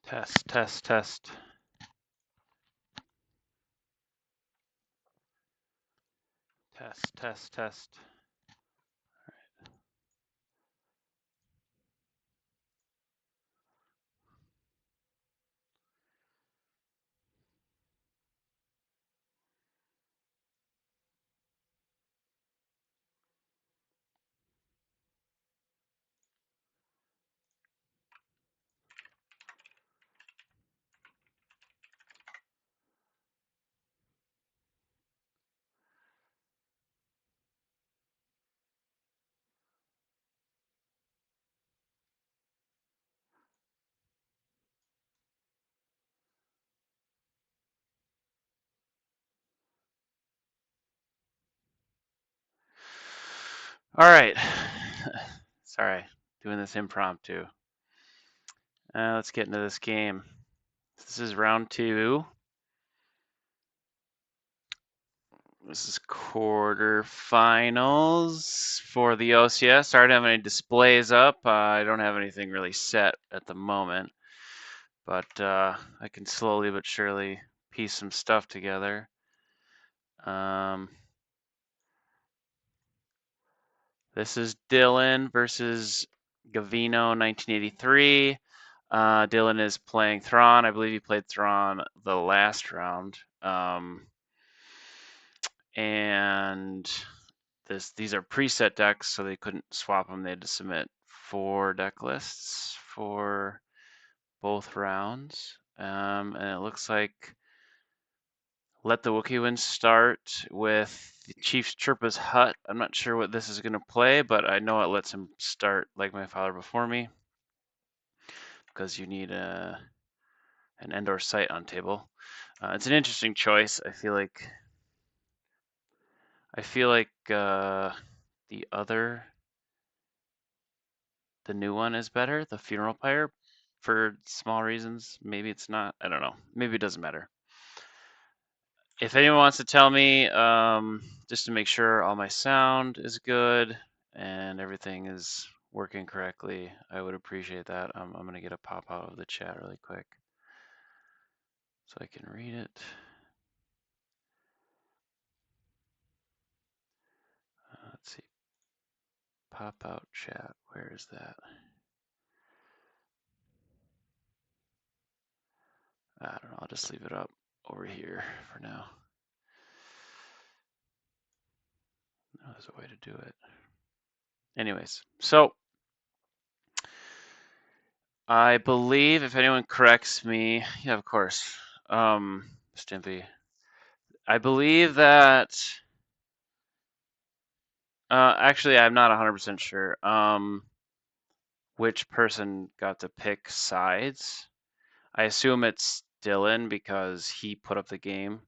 Test, test, test. Test, test, test. All right. Sorry, doing this impromptu. Let's get into this game. This is round 2. This is quarterfinals for the OCS. Sorry to have any displays up. I don't have anything really set at the moment, but I can slowly but surely piece some stuff together. This is Dillen versus Gavino1983. Dillen is playing Thrawn. I believe he played Thrawn the last round. And these are preset decks, so they couldn't swap them. They had to submit 4 deck lists for both rounds. And it looks like Let the Wookiee Win start with the Chief's Chirpa's Hut. I'm not sure what this is going to play, but I know it lets him start like my father before me, because you need an Endor site on table. It's an interesting choice. I feel like the new one is better, the Funeral Pyre, for small reasons. Maybe it's not. I don't know. Maybe it doesn't matter. If anyone wants to tell me, just to make sure all my sound is good and everything is working correctly, I would appreciate that. I'm going to get a pop out of the chat really quick so I can read it. Let's see. Pop out chat. Where is that? I don't know. I'll just leave it up over here for now. No, there's a way to do it. Anyways, so I believe, if anyone corrects me, yeah, of course, Stimpy, I believe that, actually, I'm not 100% sure, which person got to pick sides. I assume it's Dylan because he put up the game,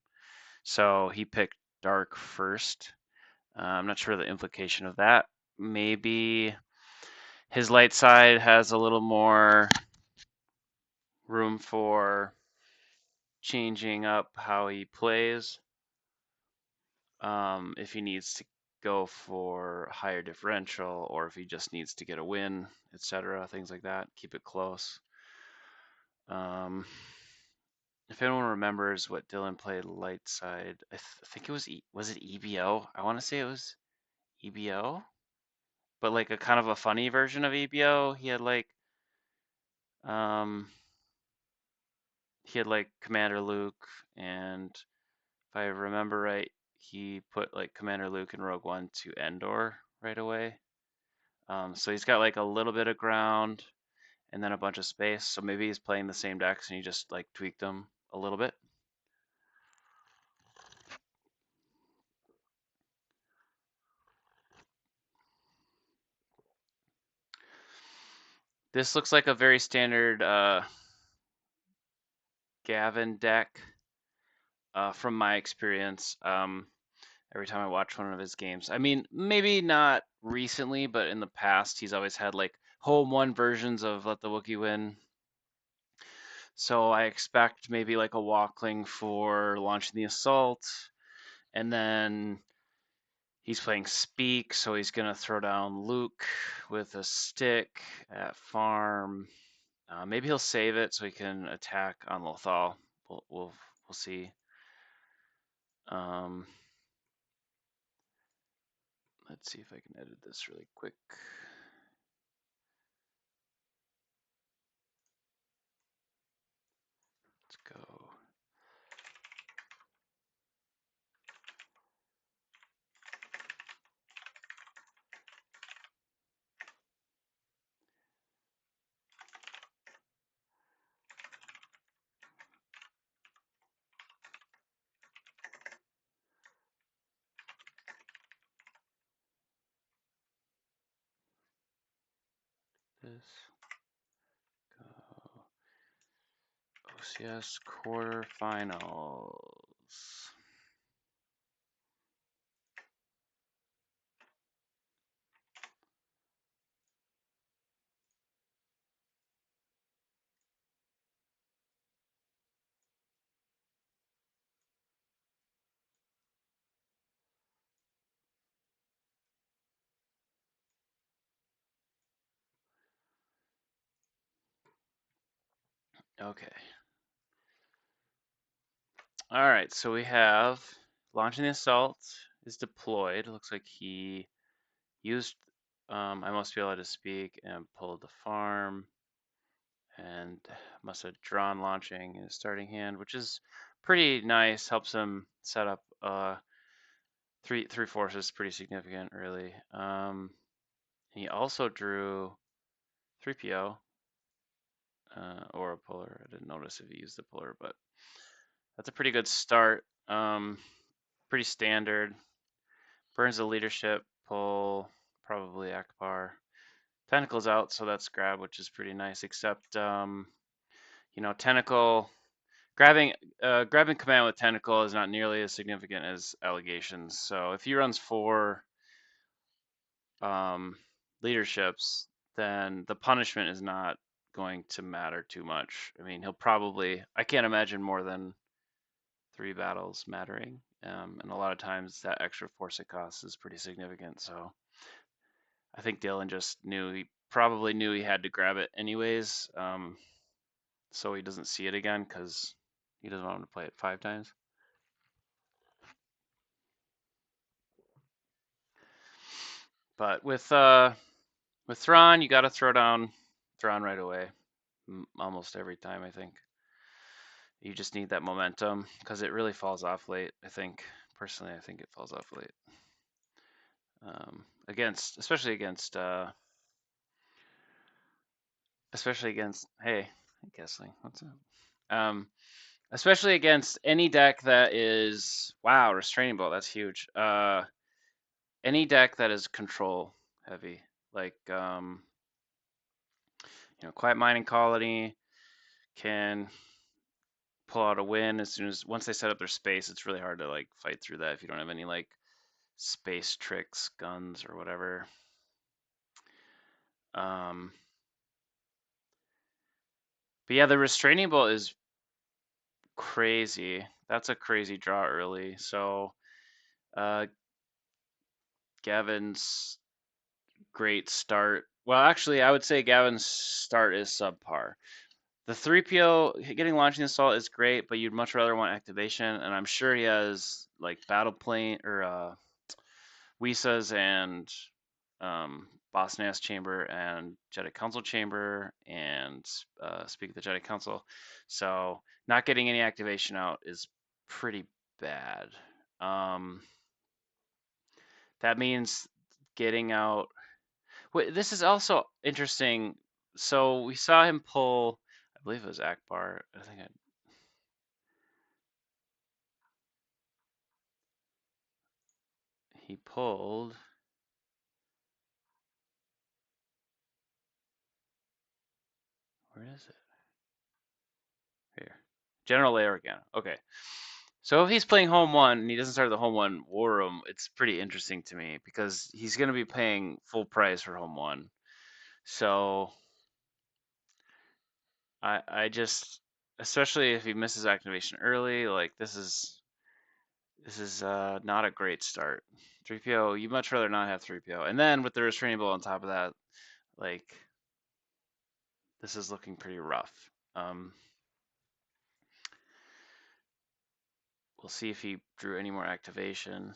so he picked Dark first. I'm not sure the implication of that. Maybe his light side has a little more room for changing up how he plays. If he needs to go for a higher differential, or if he just needs to get a win, etc., things like that. Keep it close. If anyone remembers what Dylan played light side, I think it was it EBO? I want to say it was EBO, but like a kind of a funny version of EBO. Um, he had like Commander Luke, and if I remember right, he put like Commander Luke and Rogue One to Endor right away. So he's got like a little bit of ground and then a bunch of space. So maybe he's playing the same decks and he just like tweaked them a little bit. This looks like a very standard Gavin deck from my experience. Every time I watch one of his games, I mean, maybe not recently, but in the past, he's always had like home one versions of Let the Wookiee Win. So I expect maybe like a Walkling for launching the assault, and then he's playing Speak, so he's gonna throw down Luke with a stick at farm. Maybe he'll save it so he can attack on Lothal. We'll see. Um, let's see if I can edit this really quick. Let's go. This go OCS quarterfinals. Okay. All right, so we have launching the assault is deployed. It looks like he used I must be able to speak and pulled the farm and must have drawn launching in his starting hand, which is pretty nice. Helps him set up three forces, pretty significant, really. He also drew 3PO or a puller. I didn't notice if he used the puller, but that's a pretty good start. Pretty standard. Burns the leadership, pull probably Akbar. Tentacle's out, so that's grab, which is pretty nice. Except, tentacle grabbing command with tentacle is not nearly as significant as allegations. So if he runs 4 leaderships, then the punishment is not going to matter too much. I mean, I can't imagine more than 3 battles mattering. And a lot of times that extra force it costs is pretty significant. So I think Dylan just probably knew he had to grab it anyways. So he doesn't see it again because he doesn't want him to play it 5 times. But with Thrawn, you got to throw down Thrawn right away, almost every time. I think you just need that momentum because it really falls off late. I think personally, I think it falls off late especially against hey Kessling, what's up? Especially against any deck that is restraining bolt. That's huge. Any deck that is control heavy, like Quiet Mining Colony can pull out a win once they set up their space. It's really hard to like fight through that if you don't have any like space tricks, guns, or whatever. But yeah, the restraining bolt is crazy. That's a crazy draw early. So Gavin's great start. Well, actually, I would say Gavin's start is subpar. The 3PO getting launching assault is great, but you'd much rather want activation, and I'm sure he has like battle plane or Wisas and Boss Nass Chamber and Jedi Council Chamber and Speak of the Jedi Council. So not getting any activation out is pretty bad. That means getting out. Wait, this is also interesting. So we saw him pull, I believe it was Akbar. He pulled. Where is it? Here. General Lair again. Okay. So if he's playing home one and he doesn't start the home one war room, it's pretty interesting to me because he's going to be paying full price for home one. So I just, especially if he misses activation early, like this is not a great start. 3PO, you much rather not have 3PO. And then with the restraining bolt on top of that, like this is looking pretty rough. We'll see if he drew any more activation.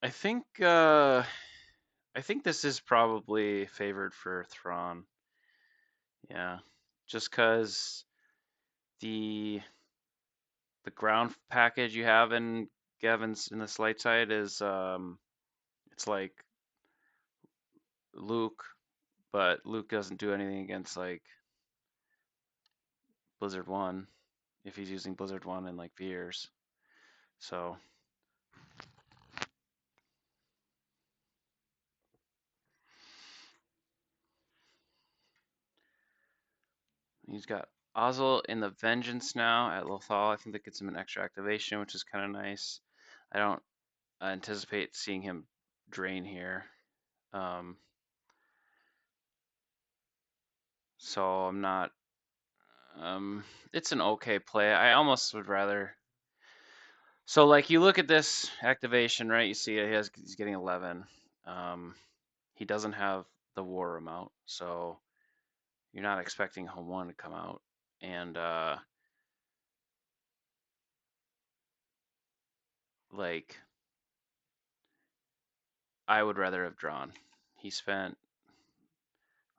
I think this is probably favored for Thrawn. Yeah, just because the ground package you have in Gavin's in this light side is it's like Luke, but Luke doesn't do anything against like Blizzard 1 if he's using Blizzard 1 and like Veers. So he's got Ozzel in the Vengeance now at Lothal. I think that gets him an extra activation, which is kind of nice. I don't anticipate seeing him drain here. So I'm not. It's an okay play. I almost would rather. So like you look at this activation, right? You see he's getting 11. He doesn't have the War Room out, so you're not expecting Home 1 to come out. And like I would rather have drawn. He spent,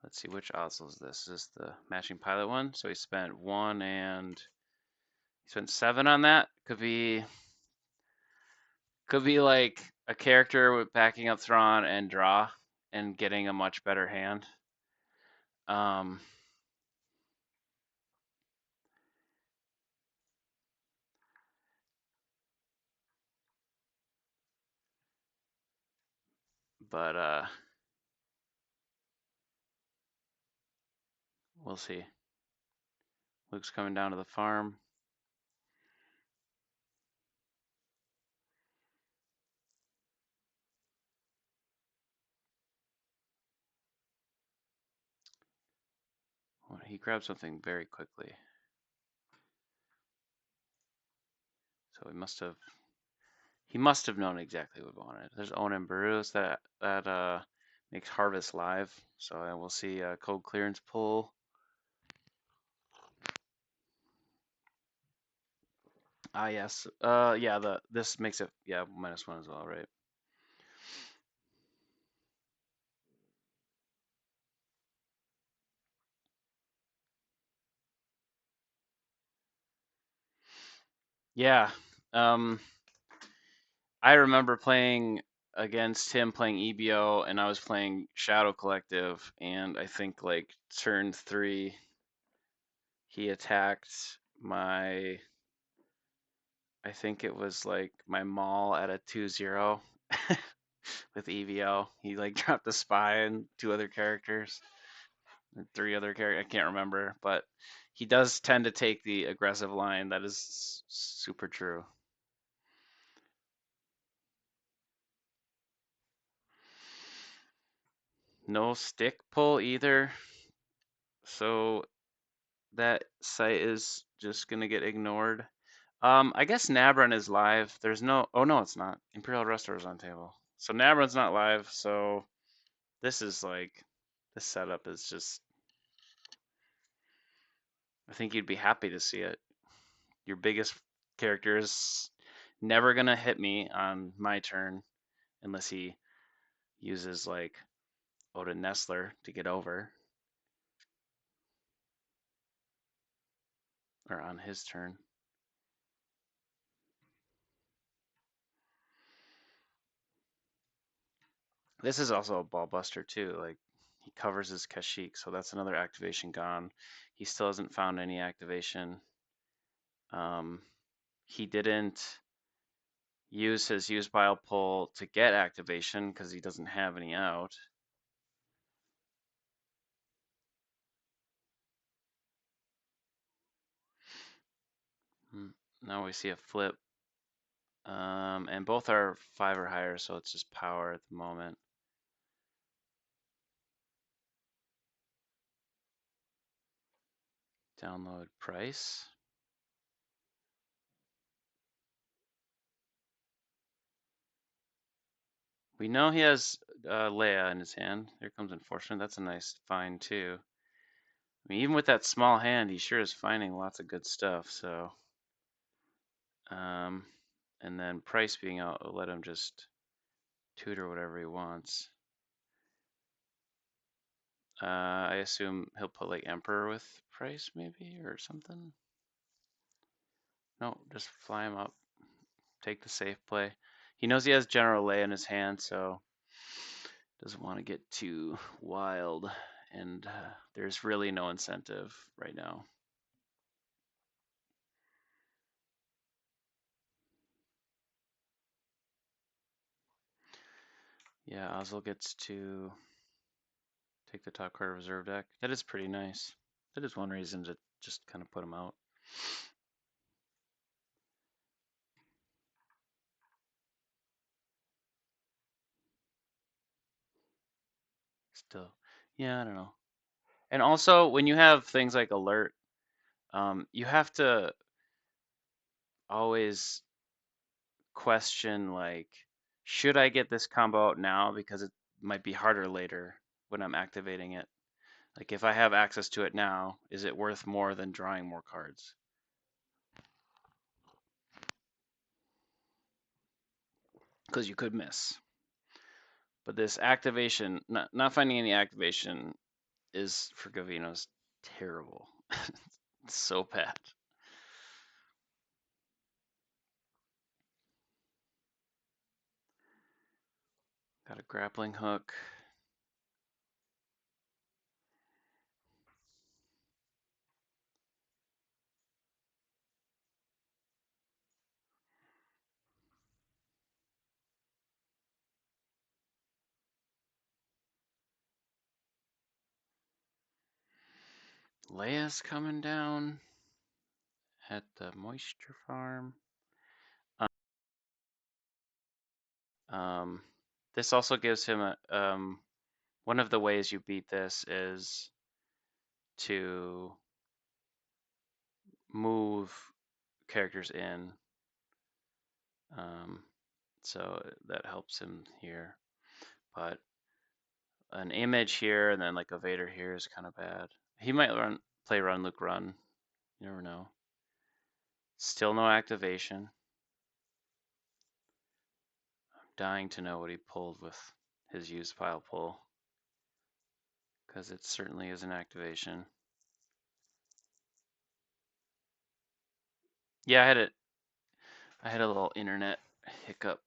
let's see, which Oslo is this? Is this the matching pilot one? So he spent 1 and he spent 7 on that. Could be like a character with backing up Thrawn and draw and getting a much better hand. But we'll see. Luke's coming down to the farm. Well, he grabbed something very quickly. So he must have known exactly what he wanted. There's Onan Barus that makes Harvest live. So we'll see code clearance pull. Ah yes. Yeah, this makes it -1 as well, right? Yeah. I remember playing against him playing EBO and I was playing Shadow Collective and I think like turn 3 he attacked my I think it was like my Maul at a 2-0 with EVO. He like dropped a spy and 2 other characters, and 3 other characters. I can't remember, but he does tend to take the aggressive line. That is super true. No stick pull either. So that site is just gonna get ignored. I guess Nabron is live. There's no. Oh no, it's not. Imperial Restorer is on table. So Nabron's not live. So this is like this setup is just. I think you'd be happy to see it. Your biggest character is never gonna hit me on my turn unless he uses like Odin Nestler to get over or on his turn. This is also a ball buster too. Like he covers his Kashyyyk, so that's another activation gone. He still hasn't found any activation. He didn't use his use bile pull to get activation because he doesn't have any out. Now we see a flip. And both are 5 or higher, so it's just power at the moment. Download price. We know he has Leia in his hand. There comes Enforcement. That's a nice find too. I mean, even with that small hand, he sure is finding lots of good stuff. So, and then Price being out will let him just tutor whatever he wants. I assume he'll put like Emperor with Price maybe or something. No, just fly him up. Take the safe play. He knows he has General Leia in his hand, so doesn't want to get too wild. And there's really no incentive right now. Yeah, Ozil gets to take the top card of reserve deck. That is pretty nice. That is one reason to just kind of put him out. Still, yeah, I don't know. And also, when you have things like alert, you have to always question like, should I get this combo out now because it might be harder later when I'm activating it. Like if I have access to it now, is it worth more than drawing more cards? Because you could miss. But this activation, not finding any activation is for Gavino's terrible. It's so bad. Got a grappling hook. Leia's coming down at the moisture farm. This also gives him a one of the ways you beat this is to move characters in. So that helps him here. But an image here and then like a Vader here is kind of bad. He might play Run Luke Run. You never know. Still no activation. I'm dying to know what he pulled with his used pile pull. Because it certainly is an activation. Yeah, I had a little internet hiccup.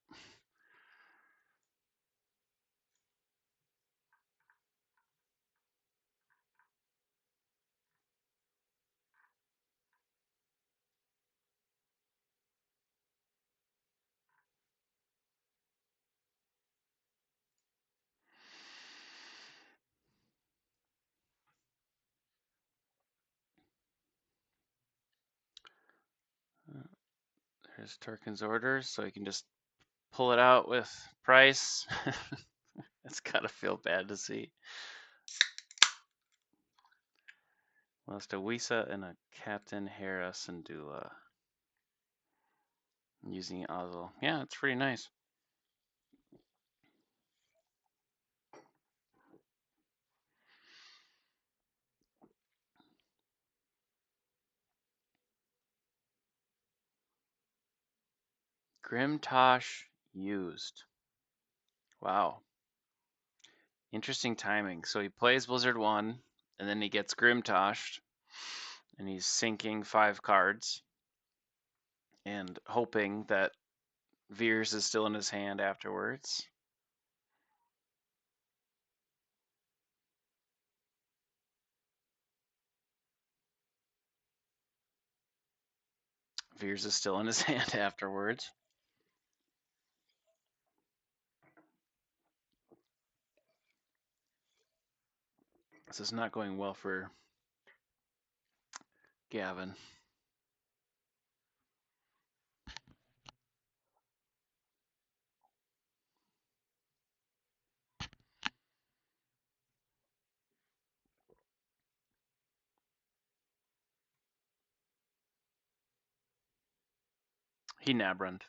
There's Tarkin's orders, so you can just pull it out with Price. It's gotta feel bad to see. Lost a Wisa and a Captain Hera Syndulla. Using Ozil. Yeah, it's pretty nice. Grimtosh used. Wow. Interesting timing. So he plays Blizzard 1, and then he gets Grimtoshed, and he's sinking 5 cards, and hoping that Veers is still in his hand afterwards. Veers is still in his hand afterwards. This is not going well for Gavin. He nabrund.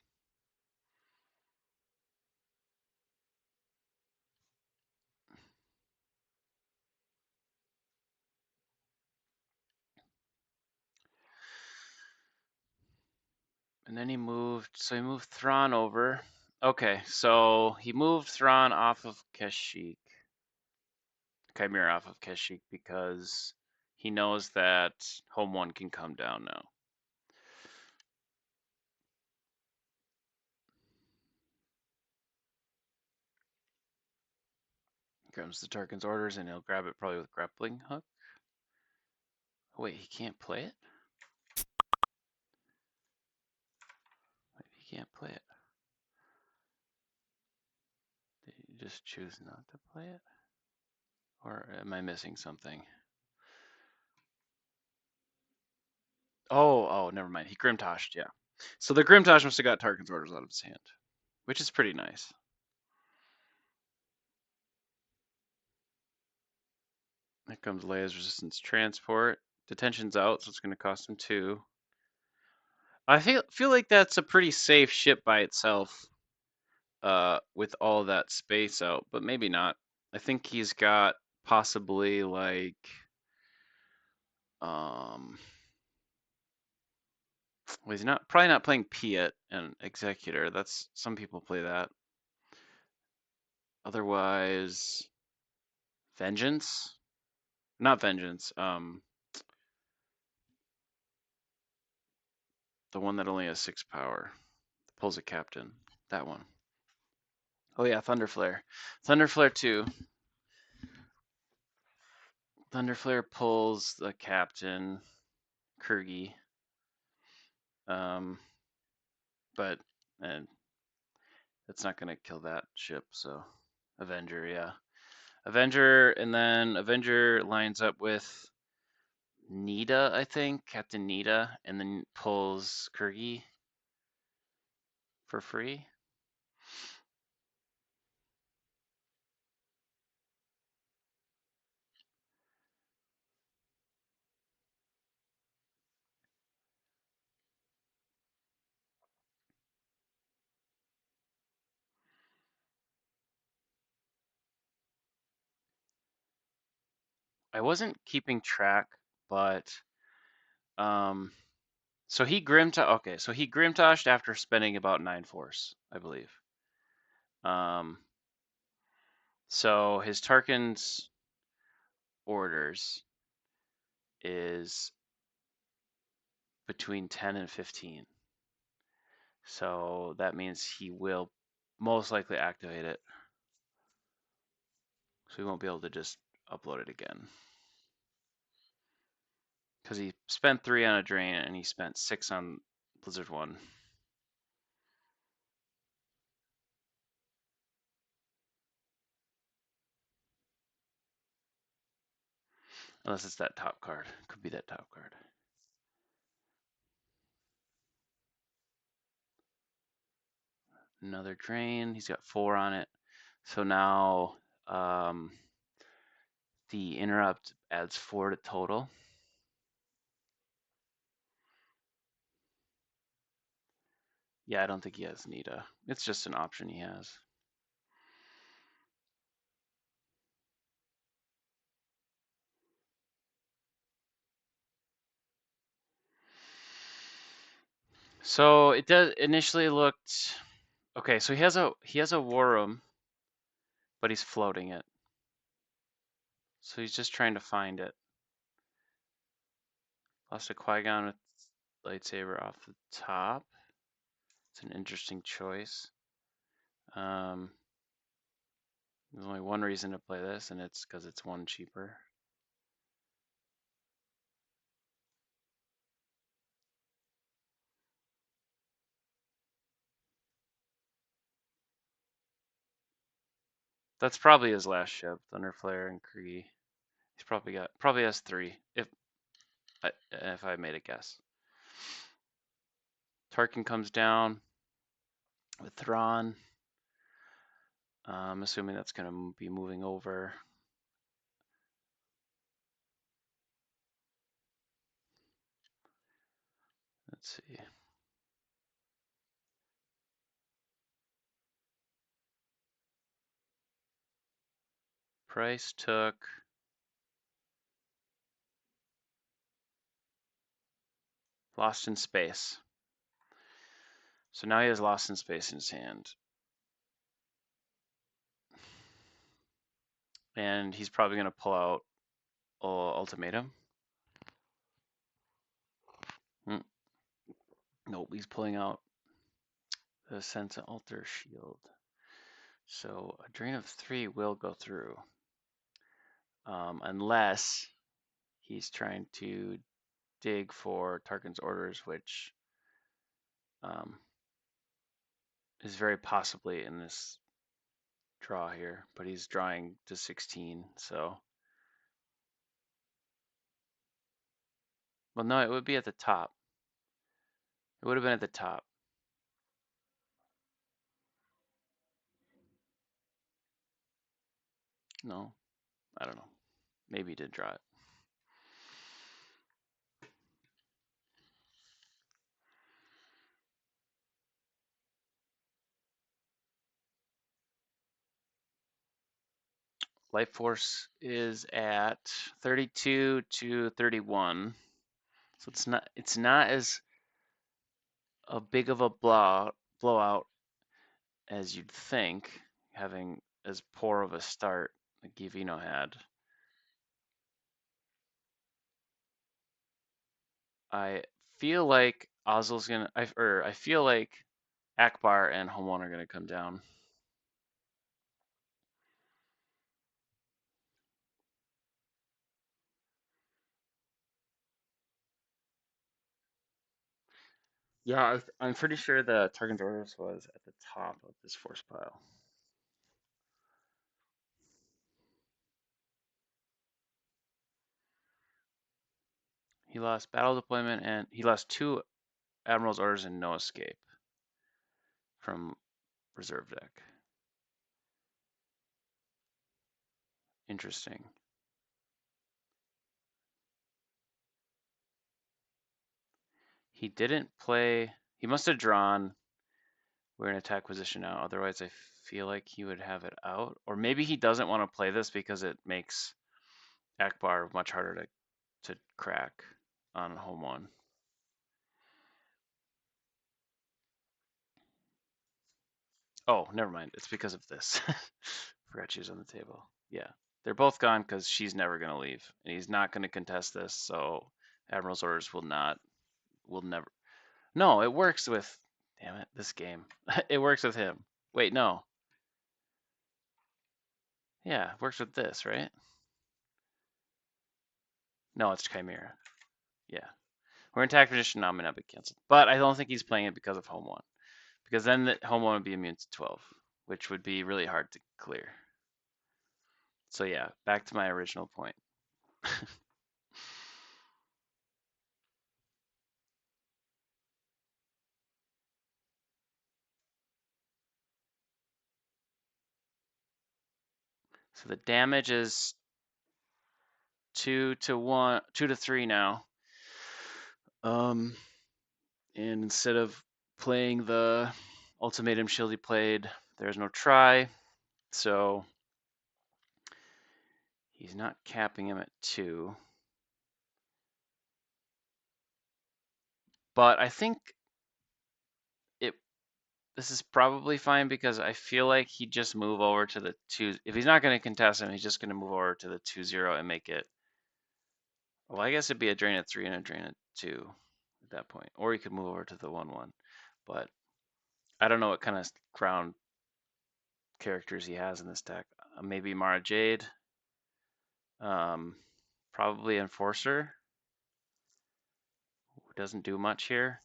And then he moved, so he moved Thrawn over. Okay, so he moved Thrawn off of Kashyyyk. Chimera off of Kashyyyk because he knows that Home 1 can come down now. Grabs the Tarkin's orders and he'll grab it probably with grappling hook. Oh, wait, he can't play it? Wait, he can't play it. Did you just choose not to play it? Or am I missing something? Oh, never mind. He Grimtoshed, yeah. So the Grimtosh must have got Tarkin's orders out of his hand, which is pretty nice. Here comes Leia's Resistance Transport. Detention's out, so it's going to cost him 2. I feel like that's a pretty safe ship by itself, with all that space out, but maybe not. I think he's got possibly like, well, he's probably not playing Piet and Executor. That's some people play that. Otherwise, Vengeance, not Vengeance. The one that only has 6 power, pulls a captain. That one. Oh yeah, Thunderflare. Thunderflare 2. Thunderflare pulls the captain, Kurgi. But and it's not gonna kill that ship, so Avenger, yeah. Avenger, and then Avenger lines up with Nita, I think, Captain Nita, and then pulls Kurgi for free. I wasn't keeping track, but so he Grimtoshed after spending about 9 force, I believe. So his Tarkin's orders is between 10 and 15. So that means he will most likely activate it. So he won't be able to just upload it again. Because he spent 3 on a drain and he spent 6 on Blizzard 1. Unless it's that top card. Could be that top card. Another drain. He's got 4 on it. So now the interrupt adds 4 to total. Yeah, I don't think he has Nita. It's just an option he has. So it does initially looked okay. So he has a war room, but he's floating it. So he's just trying to find it. Lost a Qui-Gon with lightsaber off the top. It's an interesting choice. There's only one reason to play this, and it's because it's 1 cheaper. That's probably his last ship, Thunderflare and Kree. He's probably has 3, if I made a guess. Tarkin comes down with Thrawn. I'm assuming that's going to be moving over. Let's see. Price took Lost in Space. So now he has Lost in Space in his hand. And he's probably going to pull out Ultimatum. Nope, he's pulling out the Sense and Alter Shield. So a drain of 3 will go through. Unless he's trying to dig for Tarkin's orders, which is very possibly in this draw here, but he's drawing to 16, so. Well, no, it would be at the top. It would have been at the top. No, I don't know. Maybe he did draw it. Life Force is at 32 to 31. So it's not as a big of a blowout as you'd think, having as poor of a start that Gavino had. I feel like Ozil's gonna, I feel like Akbar and Home One are gonna come down. Yeah, I'm pretty sure the Tarkin's orders was at the top of this force pile. He lost battle deployment and he lost 2 Admiral's orders and no escape from reserve deck. Interesting. He didn't play, he must have drawn, we're in attack position now, otherwise I feel like he would have it out. Or maybe he doesn't want to play this because it makes Akbar much harder to crack on Home One. Oh, never mind. It's because of this. Forgot she was on the table. Yeah. They're both gone because she's never going to leave. And he's not going to contest this. So Admiral's orders will never. No, it works with, damn it, this game. It works with him. Wait, no. Yeah, it works with this, right? No, it's Chimera. Yeah. We're in attack position now, may not be canceled. But I don't think he's playing it because of Home One. Because then Home One would be immune to 12, which would be really hard to clear. So yeah, back to my original point. So the damage is 2 to 1, 2 to 3 now. And instead of playing the ultimatum shield he played, there's no try. So he's not capping him at 2. But I think this is probably fine because I feel like he'd just move over to the 2. If he's not going to contest him, he's just going to move over to the 2-0 and make it. Well, I guess it'd be a drain at 3 and a drain at 2 at that point. Or he could move over to the 1-1. But I don't know what kind of ground characters he has in this deck. Maybe Mara Jade. Probably Enforcer. Who doesn't do much here.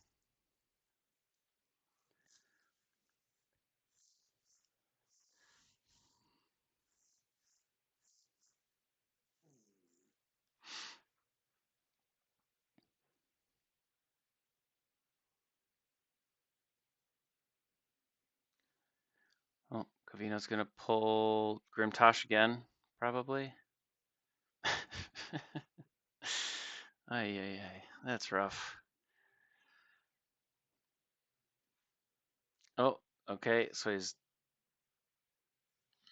Oh, Gavino's gonna pull Grimtosh again, probably. Ay, that's rough. Oh, okay, so he's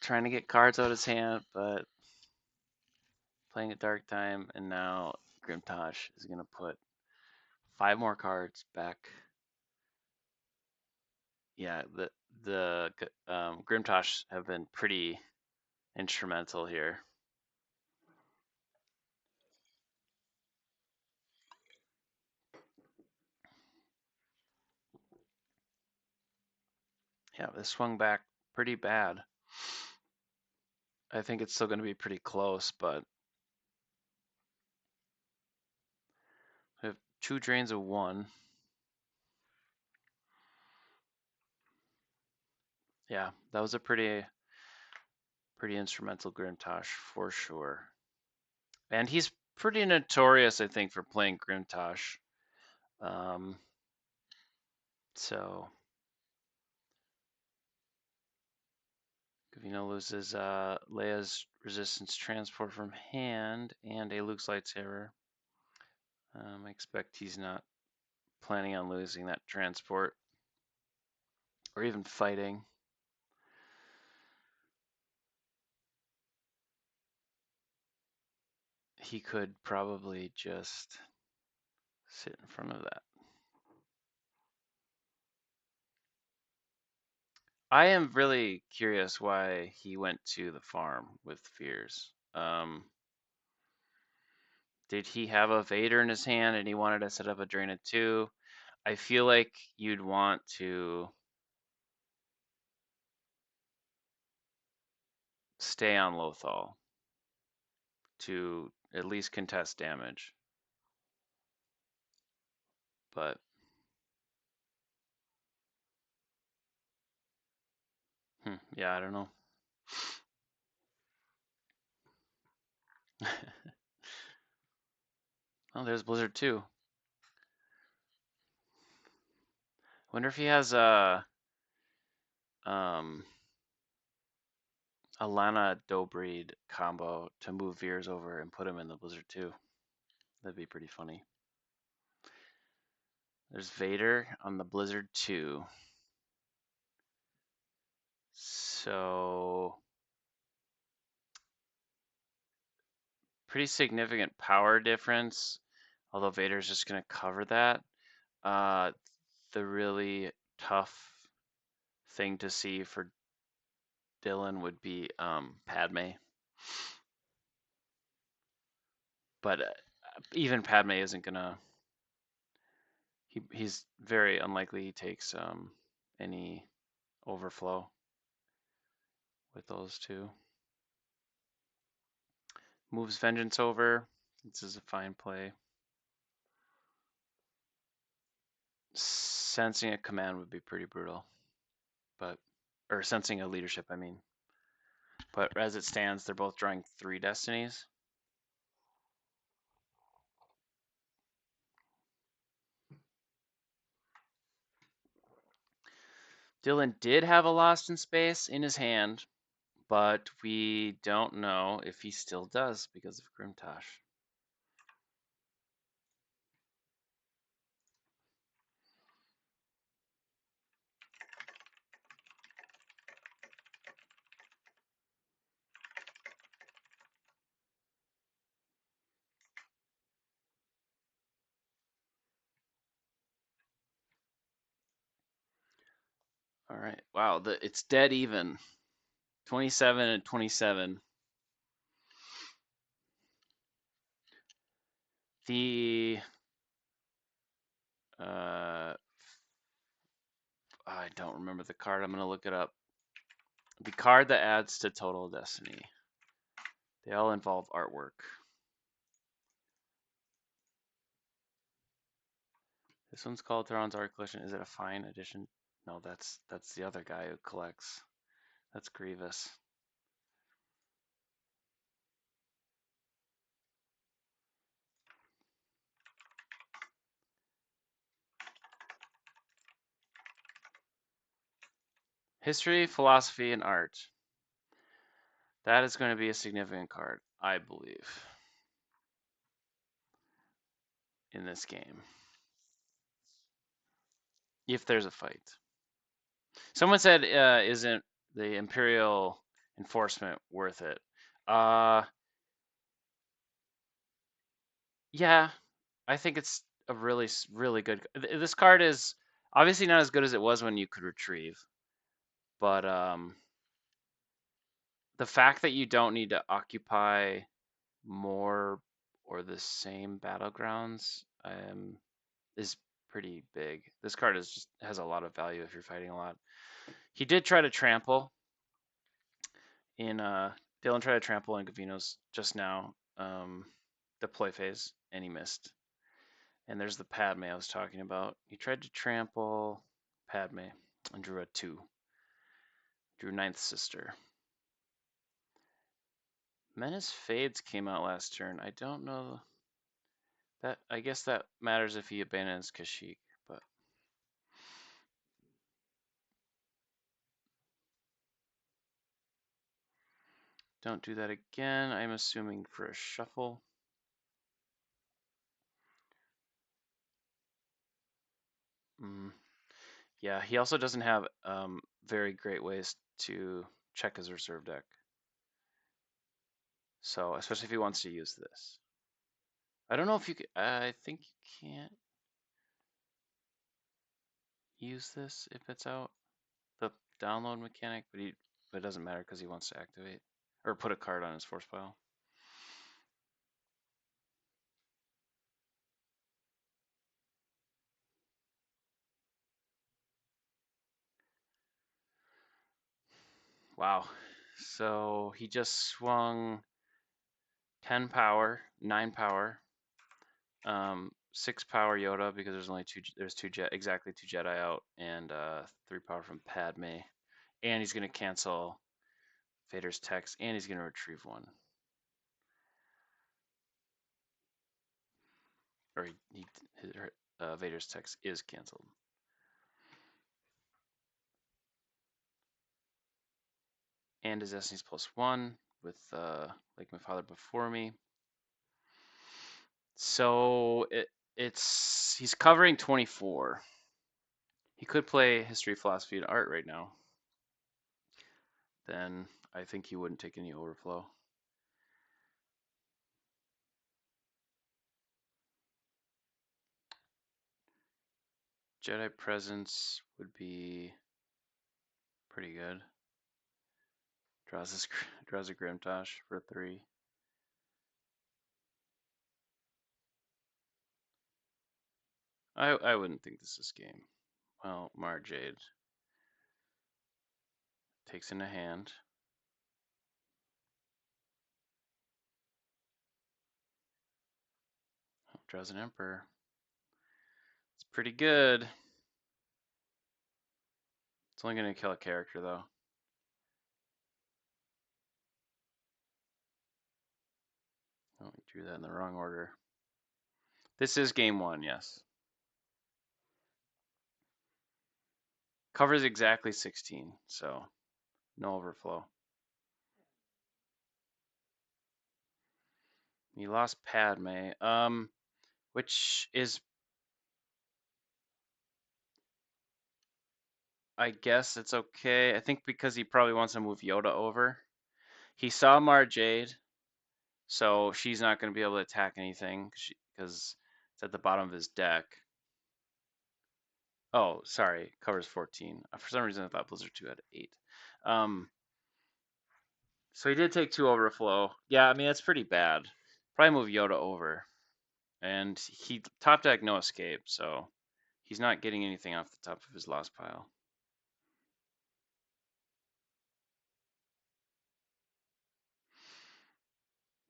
trying to get cards out of his hand, but playing a Dark Time, and now Grimtosh is gonna put 5 more cards back yeah, the Grimtosh have been pretty instrumental here. Yeah, this swung back pretty bad. I think it's still going to be pretty close, but we have 2 drains of 1. Yeah, that was a pretty instrumental Grimtosh for sure. And he's pretty notorious, I think, for playing Grimtosh. So Gavino loses Leia's resistance transport from hand and a Luke's lightsaber. I expect he's not planning on losing that transport or even fighting. He could probably just sit in front of that. I am really curious why he went to the farm with Fears. Did he have a Vader in his hand and he wanted to set up a drain of 2? I feel like you'd want to stay on Lothal to at least contest damage. But yeah, I don't know. Oh, there's Blizzard too. Wonder if he has a Lana Dobreed combo to move Veers over and put him in the Blizzard too. That'd be pretty funny. There's Vader on the Blizzard 2. So pretty significant power difference, although Vader's just going to cover that. The really tough thing to see for Dillen would be Padme. But even Padme isn't going to... He's very unlikely he takes any overflow with those two. Moves Vengeance over. This is a fine play. Sensing a command would be pretty brutal, or sensing a leadership, I mean. But as it stands, they're both drawing 3 destinies. Dylan did have a Lost in Space in his hand, but we don't know if he still does because of Grimtosh. All right. Wow, it's dead even. 27 and 27. The I don't remember the card. I'm going to look it up. The card that adds to total destiny. They all involve artwork. This one's called Thrawn's Art Collection. Is it a fine edition? No, that's the other guy who collects. That's Grievous. History, philosophy, and art. That is going to be a significant card, I believe, in this game. If there's a fight. Someone said, isn't the Imperial enforcement worth it? Yeah, I think it's a really good. This card is Obviously not as good as it was when you could retrieve, but the fact that you don't need to occupy more or the same battlegrounds is pretty big. This card has a lot of value if you're fighting a lot. He did try to trample in Dylan tried to trample in Gavino's just now, deploy phase, and he missed. And there's the Padme I was talking about. He tried to trample Padme and drew a 2. Drew Ninth Sister. Menace Fades came out last turn. I don't know that. I guess that matters if he abandons Kashyyyk, but don't do that again. I'm assuming for a shuffle. Yeah, he also doesn't have very great ways to check his reserve deck. So, especially if he wants to use this. I don't know if you can, I think you can't use this if it's out, the download mechanic, but it doesn't matter because he wants to activate or put a card on his force pile. Wow. So he just swung 10 power, 9 power, 6 power Yoda because there's exactly two Jedi out, and 3 power from Padme, and he's gonna cancel Vader's text, and he's gonna retrieve one, or Vader's text is canceled. And his Destiny's +1 with like my father before me. So he's covering 24. He could play History, Philosophy, and Art right now. Then I think he wouldn't take any overflow. Jedi Presence would be pretty good. Draws a Grimtosh for 3. I wouldn't think this is game. Well, Mara Jade takes in a hand. Draws an Emperor. It's pretty good. It's only going to kill a character, though. Oh, you drew that in the wrong order. This is game 1, yes. Covers exactly 16, so no overflow. He lost Padme, which is, I guess it's okay. I think because he probably wants to move Yoda over. He saw Mara Jade, so she's not going to be able to attack anything because it's at the bottom of his deck. Oh, sorry, covers 14. For some reason, I thought Blizzard 2 had 8. So he did take 2 overflow. Yeah, I mean, that's pretty bad. Probably move Yoda over. And he top deck no escape, so he's not getting anything off the top of his lost pile.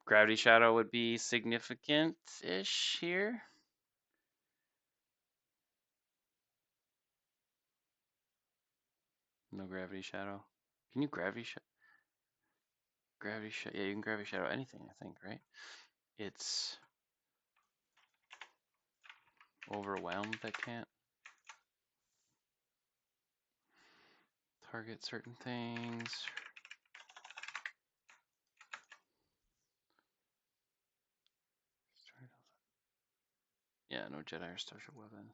Gravity Shadow would be significant-ish here. No Gravity Shadow. Can you Gravity Shadow? Yeah, you can Gravity Shadow anything, I think, right? It's Overwhelmed that can't target certain things. Yeah, no Jedi or Starship Weapon.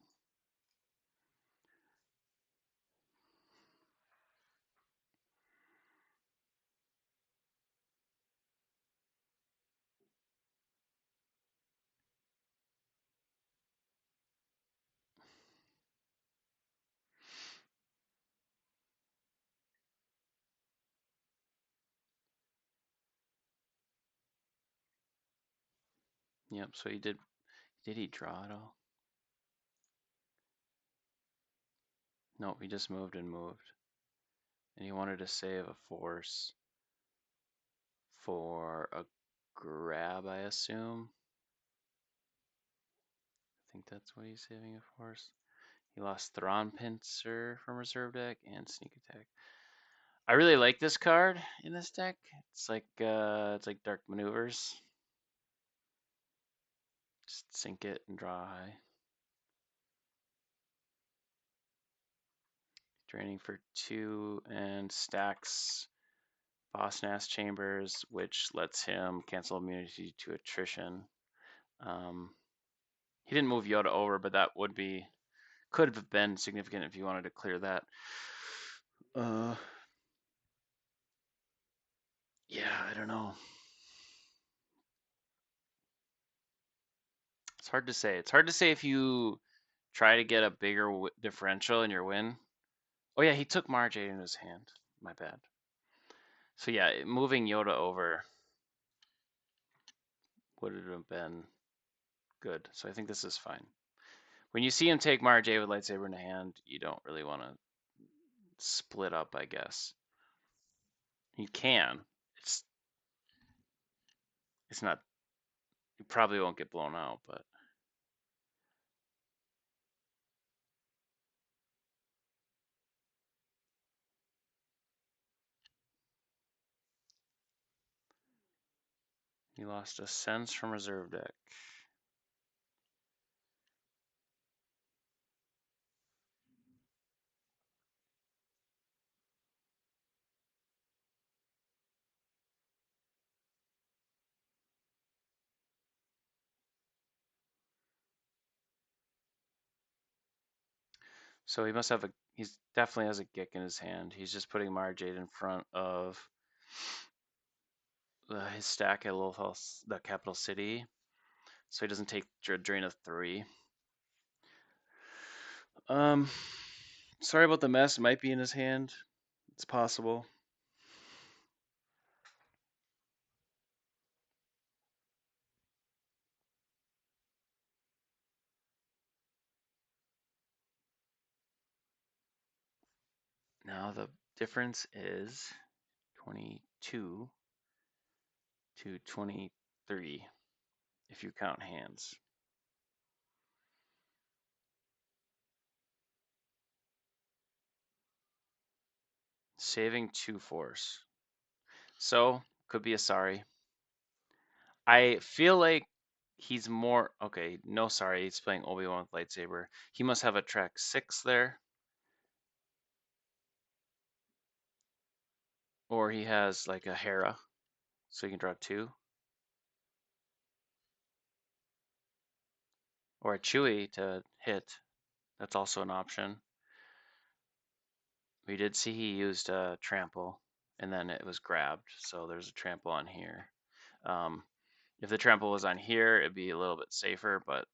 Yep, so he did he draw it all? No, he just moved and moved. And he wanted to save a force for a grab, I assume. I think that's what he's saving a force. He lost Thrawn Pincer from reserve deck and Sneak Attack. I really like this card in this deck. It's like Dark Maneuvers. Just sink it and draw high. Draining for 2 and stacks Boss Nass Chambers, which lets him cancel immunity to attrition. He didn't move Yoda over, but that could have been significant if you wanted to clear that. Yeah, I don't know. It's hard to say. It's hard to say if you try to get a bigger differential in your win. Oh yeah, he took Marjade in his hand. My bad. So yeah, moving Yoda over would have been good. So I think this is fine. When you see him take Marjade with lightsaber in the hand, you don't really want to split up, I guess. You can. It's not. You probably won't get blown out, but he lost a sense from reserve deck. So he must have he's definitely has a Gick in his hand. He's just putting Marjade in front of his stack at Lothal, the capital city, so he doesn't take drain of 3. Sorry about the mess. It might be in his hand. It's possible. Now the difference is 22 to 23 if you count hands. Saving 2 force. So, could be a sorry. I feel like he's more okay. No, sorry, he's playing Obi-Wan with lightsaber. He must have a track 6 there, or he has like a Hera, so he can draw 2, or a Chewie to hit. That's also an option. We did see he used a trample, and then it was grabbed, so there's a trample on here. If the trample was on here, it'd be a little bit safer, but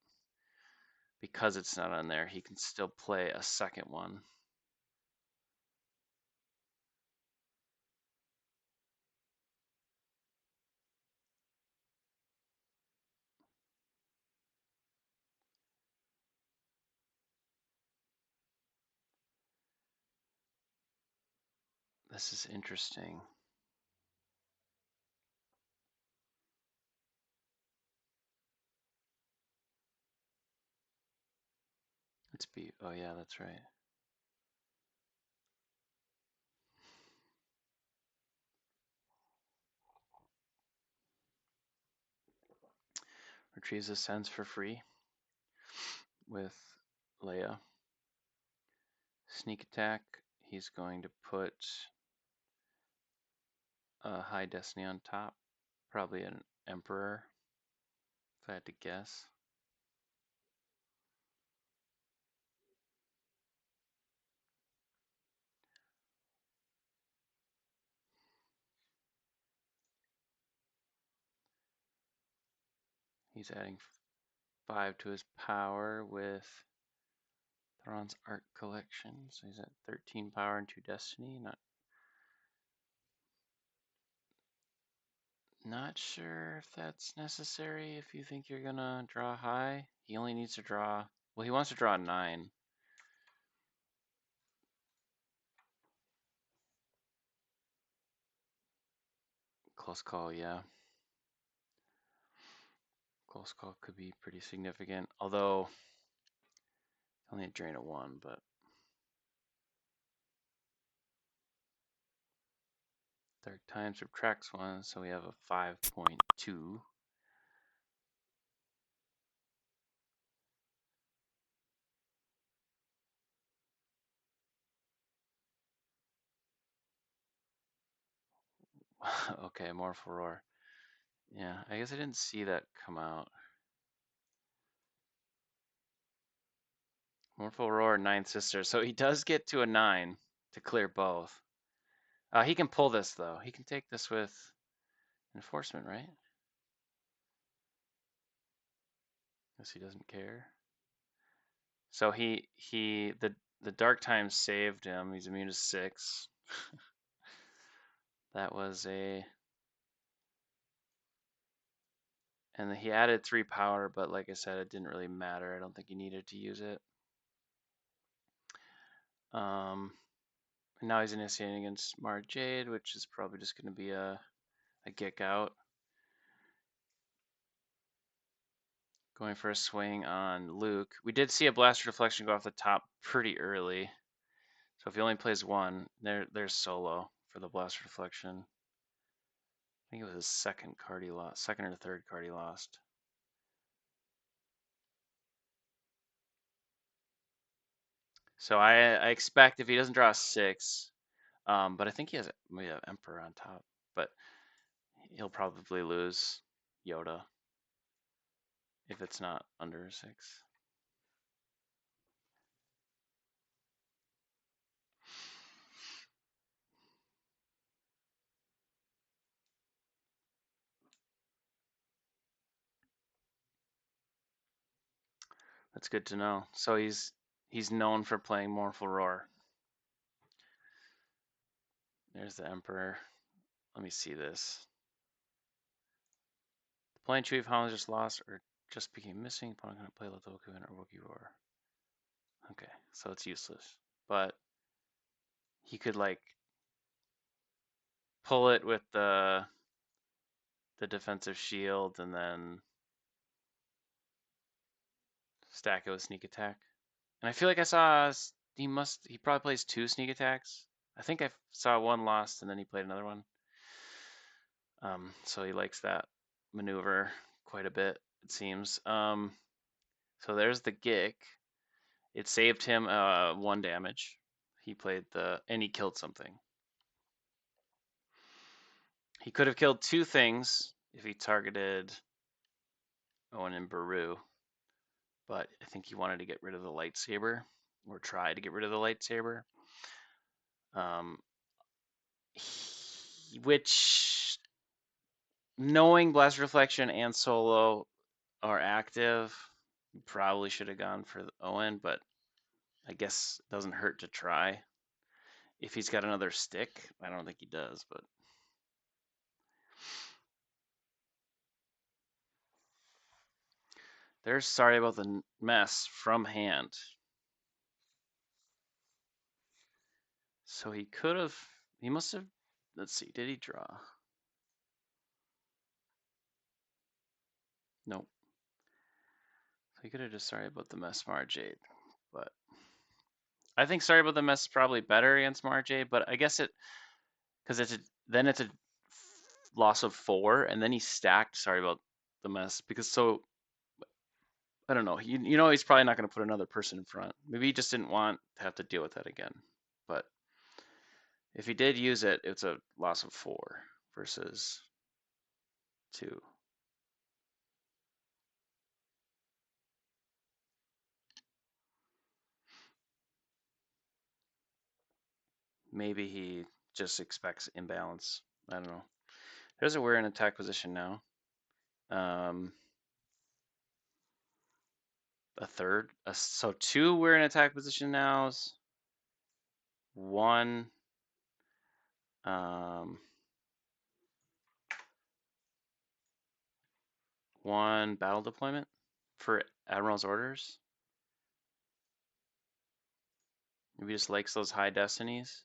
because it's not on there, he can still play a second one. This is interesting. It's B. Oh yeah, that's right. Retrieves a sense for free with Leia. Sneak attack. He's going to put a high destiny on top. Probably an emperor, if I had to guess. He's adding 5 to his power with Thrawn's art collection. So he's at 13 power and 2 destiny. Not sure if that's necessary if you think you're gonna draw high. He only needs to draw, well, he wants to draw a 9. Close call, yeah. Close call could be pretty significant, although only a drain of 1, but third time subtracts 1, so we have a 5.2. Okay, Morphle Roar. Yeah, I guess I didn't see that come out. Morphle Roar, 9 Sister. So he does get to a 9 to clear both. He can pull this, though. He can take this with Enforcement, right? Guess he doesn't care. So the Dark Time saved him. He's immune to 6. That was a... And he added 3 power, but like I said, it didn't really matter. I don't think he needed to use it. And now he's initiating against Mara Jade, which is probably just going to be a kick out. Going for a swing on Luke. We did see a Blaster Deflection go off the top pretty early. So if he only plays 1, there's solo for the Blaster Deflection. I think it was his second card he lost, second or third card he lost. So I expect if he doesn't draw a 6, but I think he has maybe an Emperor on top, but he'll probably lose Yoda if it's not under 6. That's good to know. So he's known for playing Morphle Roar. There's the Emperor. Let me see this. The playing tree of Holland just lost or just became missing. Opponent gonna play LTWWv or Wookiee Roar. Okay, so it's useless. But he could like pull it with the defensive shield and then stack it with sneak attack. And I feel like I saw he probably plays 2 sneak attacks. I think I saw 1 lost and then he played another one. So he likes that maneuver quite a bit, it seems. So there's the Gick. It saved him 1 damage. He played and he killed something. He could have killed 2 things if he targeted Owen and Baru, but I think he wanted to get rid of the lightsaber, or try to get rid of the lightsaber. Which, knowing Blast Reflection and Solo are active, probably should have gone for Owen, but I guess it doesn't hurt to try. If he's got another stick, I don't think he does, but there's sorry about the mess from hand. So he could have, he must have, let's see, did he draw? Nope. So he could have just sorry about the mess Mara Jade, but I think sorry about the mess is probably better against Mara Jade, but I guess because then it's a loss of 4, and then he stacked sorry about the mess because so I don't know. You know he's probably not going to put another person in front. Maybe he just didn't want to have to deal with that again. But if he did use it, it's a loss of 4 versus 2. Maybe he just expects imbalance. I don't know. There's a we're in attack position now. A third. So 2 we're in attack position now. 1. 1 battle deployment for Admiral's orders. Maybe just likes those high destinies.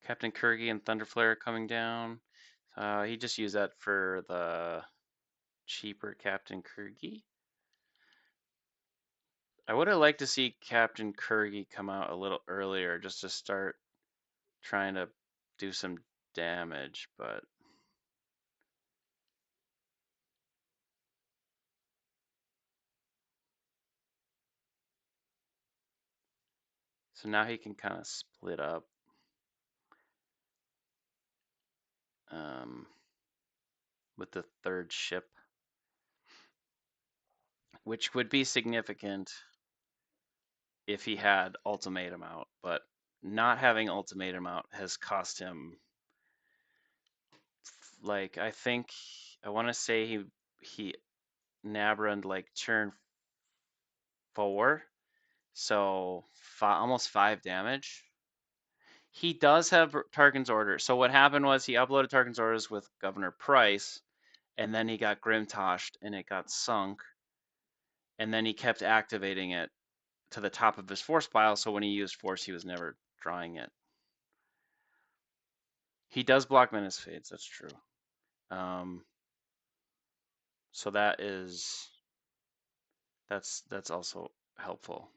Captain Kurgi and Thunderflare coming down. He just used that for the cheaper Captain Kurgi. I would have liked to see Captain Kurgi come out a little earlier just to start trying to do some damage, but so now he can kind of split up. With the third ship, which would be significant if he had ultimatum out, but not having ultimatum out has cost him, like, I think I want to say he Nabrand like turn 4, so almost 5 damage. He does have Tarkin's order. So what happened was he uploaded Tarkin's orders with Governor Price, and then he got Grimtoshed and it got sunk, and then he kept activating it to the top of his force pile, so when he used force, he was never drawing it. He does block menace fades, that's true. So that's also helpful.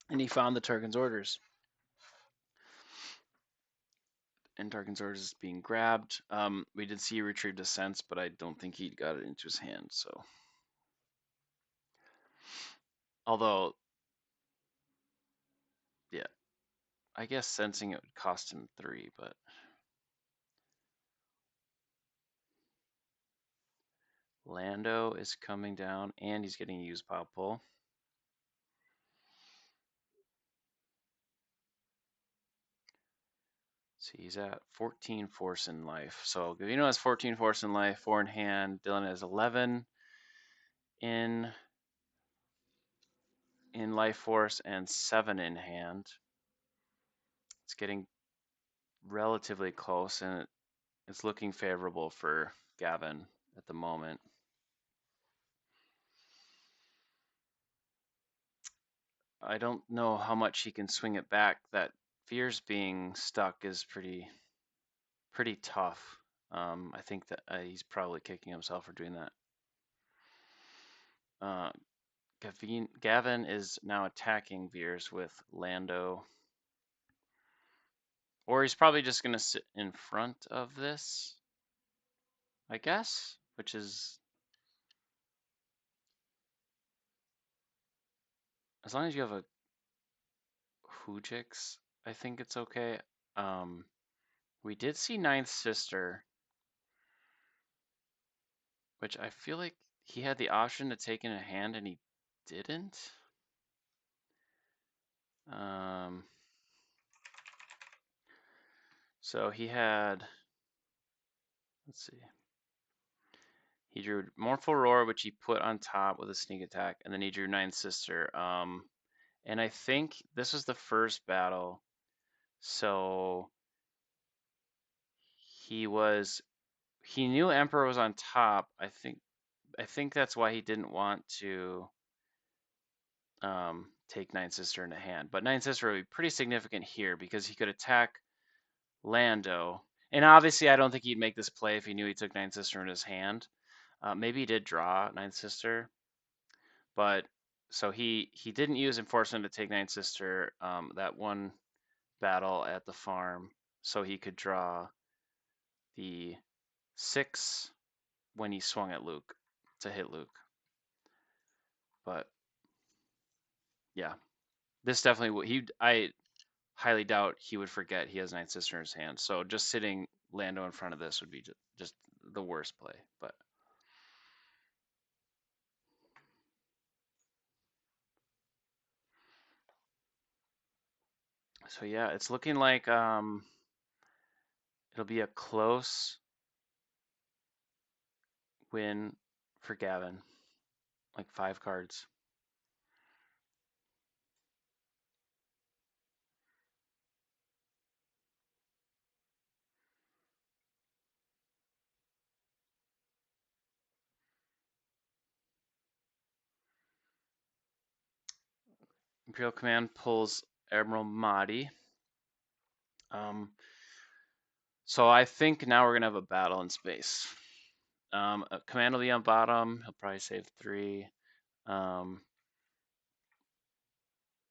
And he found the Tarkin's orders. And Tarkin's orders is being grabbed. We did see he retrieved a sense, but I don't think he got it into his hand, so. Although, yeah, I guess sensing it would cost him 3, but. Lando is coming down, and he's getting a use pile pull. So he's at 14 force in life. So Gavino has 14 force in life, 4 in hand. Dillen has 11 in life force and 7 in hand. It's getting relatively close, and it's looking favorable for Gavin at the moment. I don't know how much he can swing it back. That Veers being stuck is pretty tough. I think that he's probably kicking himself for doing that. Gavin is now attacking Veers with Lando. Or he's probably just going to sit in front of this, I guess, which is, as long as you have a Hoojix, I think it's okay. We did see Ninth Sister, which I feel like he had the option to take in a hand and he didn't. So he had, let's see. He drew Mournful Roar, which he put on top with a sneak attack, and then he drew Ninth Sister. And I think this was the first battle, so he knew Emperor was on top. I think that's why he didn't want to take Ninth Sister into hand. But Ninth Sister would be pretty significant here because he could attack Lando. And obviously, I don't think he'd make this play if he knew he took Ninth Sister in his hand. Maybe he did draw Ninth Sister, but so he didn't use Enforcement to take Ninth Sister that one battle at the farm, so he could draw the 6 when he swung at Luke to hit Luke. But yeah, this definitely I highly doubt he would forget he has Ninth Sister in his hand. So just sitting Lando in front of this would be just the worst play. But so yeah, it's looking like it'll be a close win for Gavin, like 5 cards. Imperial Command pulls Admiral Mahdi. So I think now we're gonna have a battle in space. Command will be on bottom. He'll probably save 3.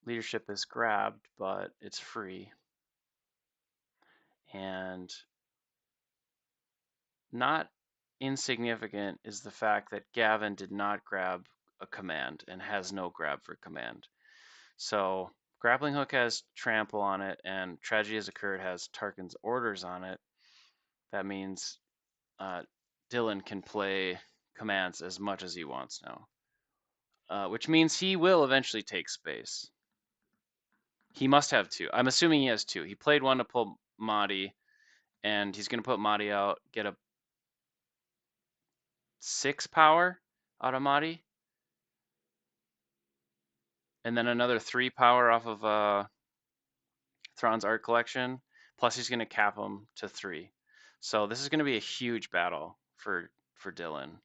Leadership is grabbed, but it's free. And not insignificant is the fact that Gavin did not grab a command and has no grab for command. So Grappling Hook has Trample on it, and Tragedy Has Occurred has Tarkin's Orders on it. That means Dillen can play commands as much as he wants now, which means he will eventually take space. He must have 2. I'm assuming he has 2. He played 1 to pull Mahdi, and he's going to put Mahdi out, get a 6 power out of Mahdi, and then another 3 power off of Thrawn's art collection. Plus, he's going to cap him to 3. So this is going to be a huge battle for Dillen.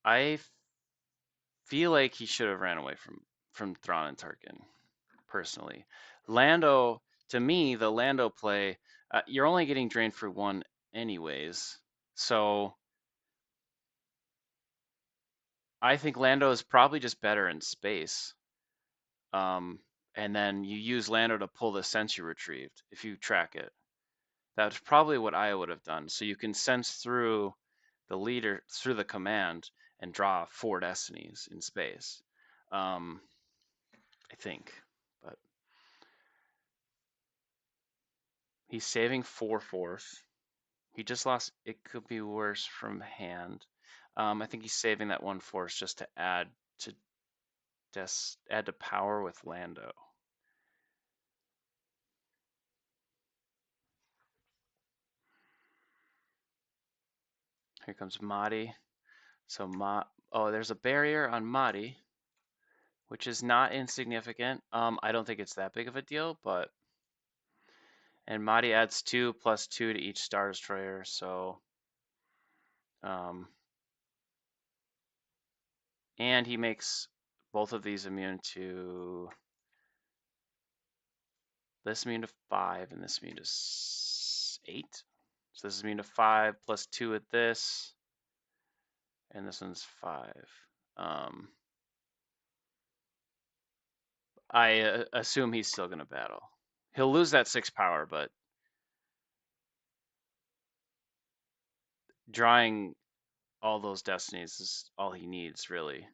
I feel like he should have ran away from Thrawn and Tarkin, personally. Lando, to me, the Lando play, you're only getting drained for 1 anyways. So I think Lando is probably just better in space. And then you use Lando to pull the sense you retrieved if you track it. That's probably what I would have done. So you can sense through the leader, through the command, and draw 4 destinies in space. I think. But he's saving 4/4. He just lost It Could Be Worse from hand. I think he's saving that 1 force just to add to power with Lando. Here comes Mahdi. So there's a barrier on Mahdi, which is not insignificant. I don't think it's that big of a deal, but and Mahdi adds 2 plus 2 to each Star Destroyer, so and he makes both of these immune to this immune to 5 and this immune to 8. So this is immune to 5 plus 2 at this, and this one's 5. I assume he's still going to battle. He'll lose that 6 power, but drawing all those destinies is all he needs, really.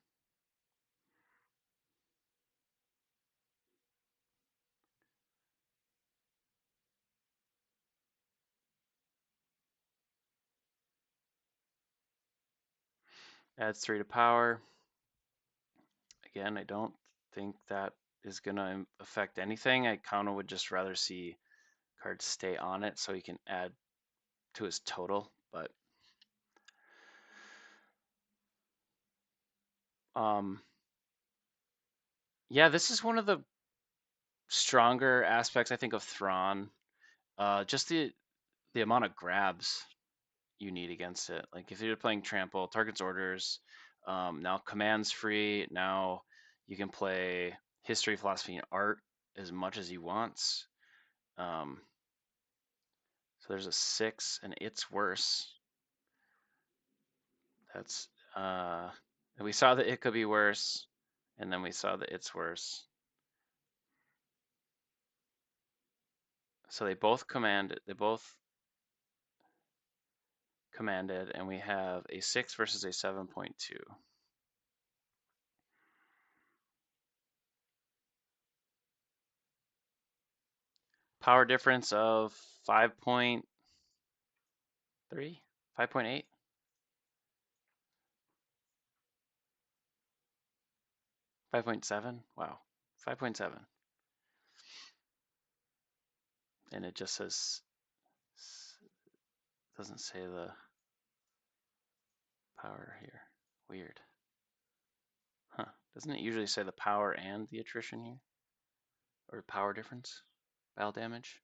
Adds 3 to power. Again, I don't think that is going to affect anything. I kind of would just rather see cards stay on it so he can add to his total, but yeah, this is one of the stronger aspects I think of Thrawn. Just the amount of grabs you need against it. Like if you're playing Trample, Target's Orders, now Command's free. Now you can play History, Philosophy, and Art as much as he wants. So there's a 6, and it's worse. That's and we saw that it could be worse, and then we saw that it's worse. So they both commanded. They both commanded, and we have a 6 versus a 7.2. Power difference of 5.3, 5.8. 5.7? Wow. 5.7. And it just says, doesn't say the power here. Weird. Huh. Doesn't it usually say the power and the attrition here? Or power difference? Battle damage?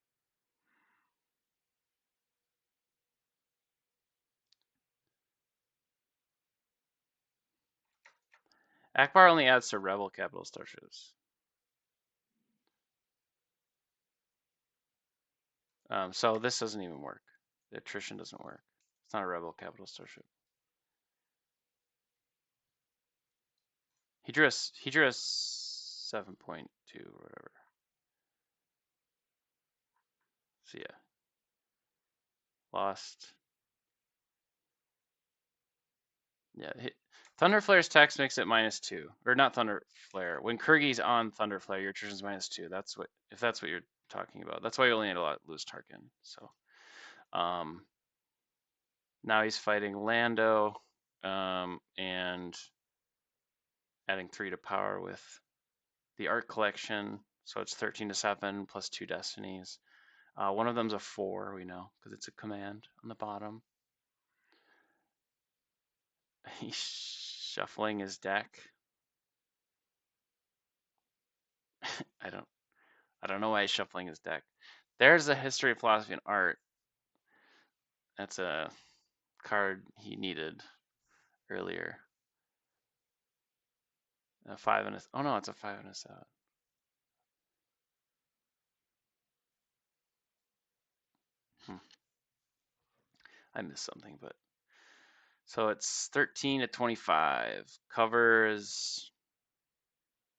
Akbar only adds to Rebel capital starships. So this doesn't even work. The attrition doesn't work. It's not a Rebel capital starship. He drew a 7.2 or whatever. So yeah, lost. Yeah, Thunder Flare's text makes it -2, or not Thunder Flare. When Kurgi's on Thunder Flare, your attrition's -2. That's what, if that's what you're talking about. That's why you only need a lot lose Tarkin. So, now he's fighting Lando, and adding 3 to power with the art collection. So it's 13 to 7 plus 2 destinies. One of them's a 4, we know, because it's a command on the bottom. He's shuffling his deck. I don't know why he's shuffling his deck. There's a history of philosophy and art. That's a card he needed earlier. A 5 and a, oh no, it's a 5 and a 7. I missed something, but so it's 13 to 25. Covers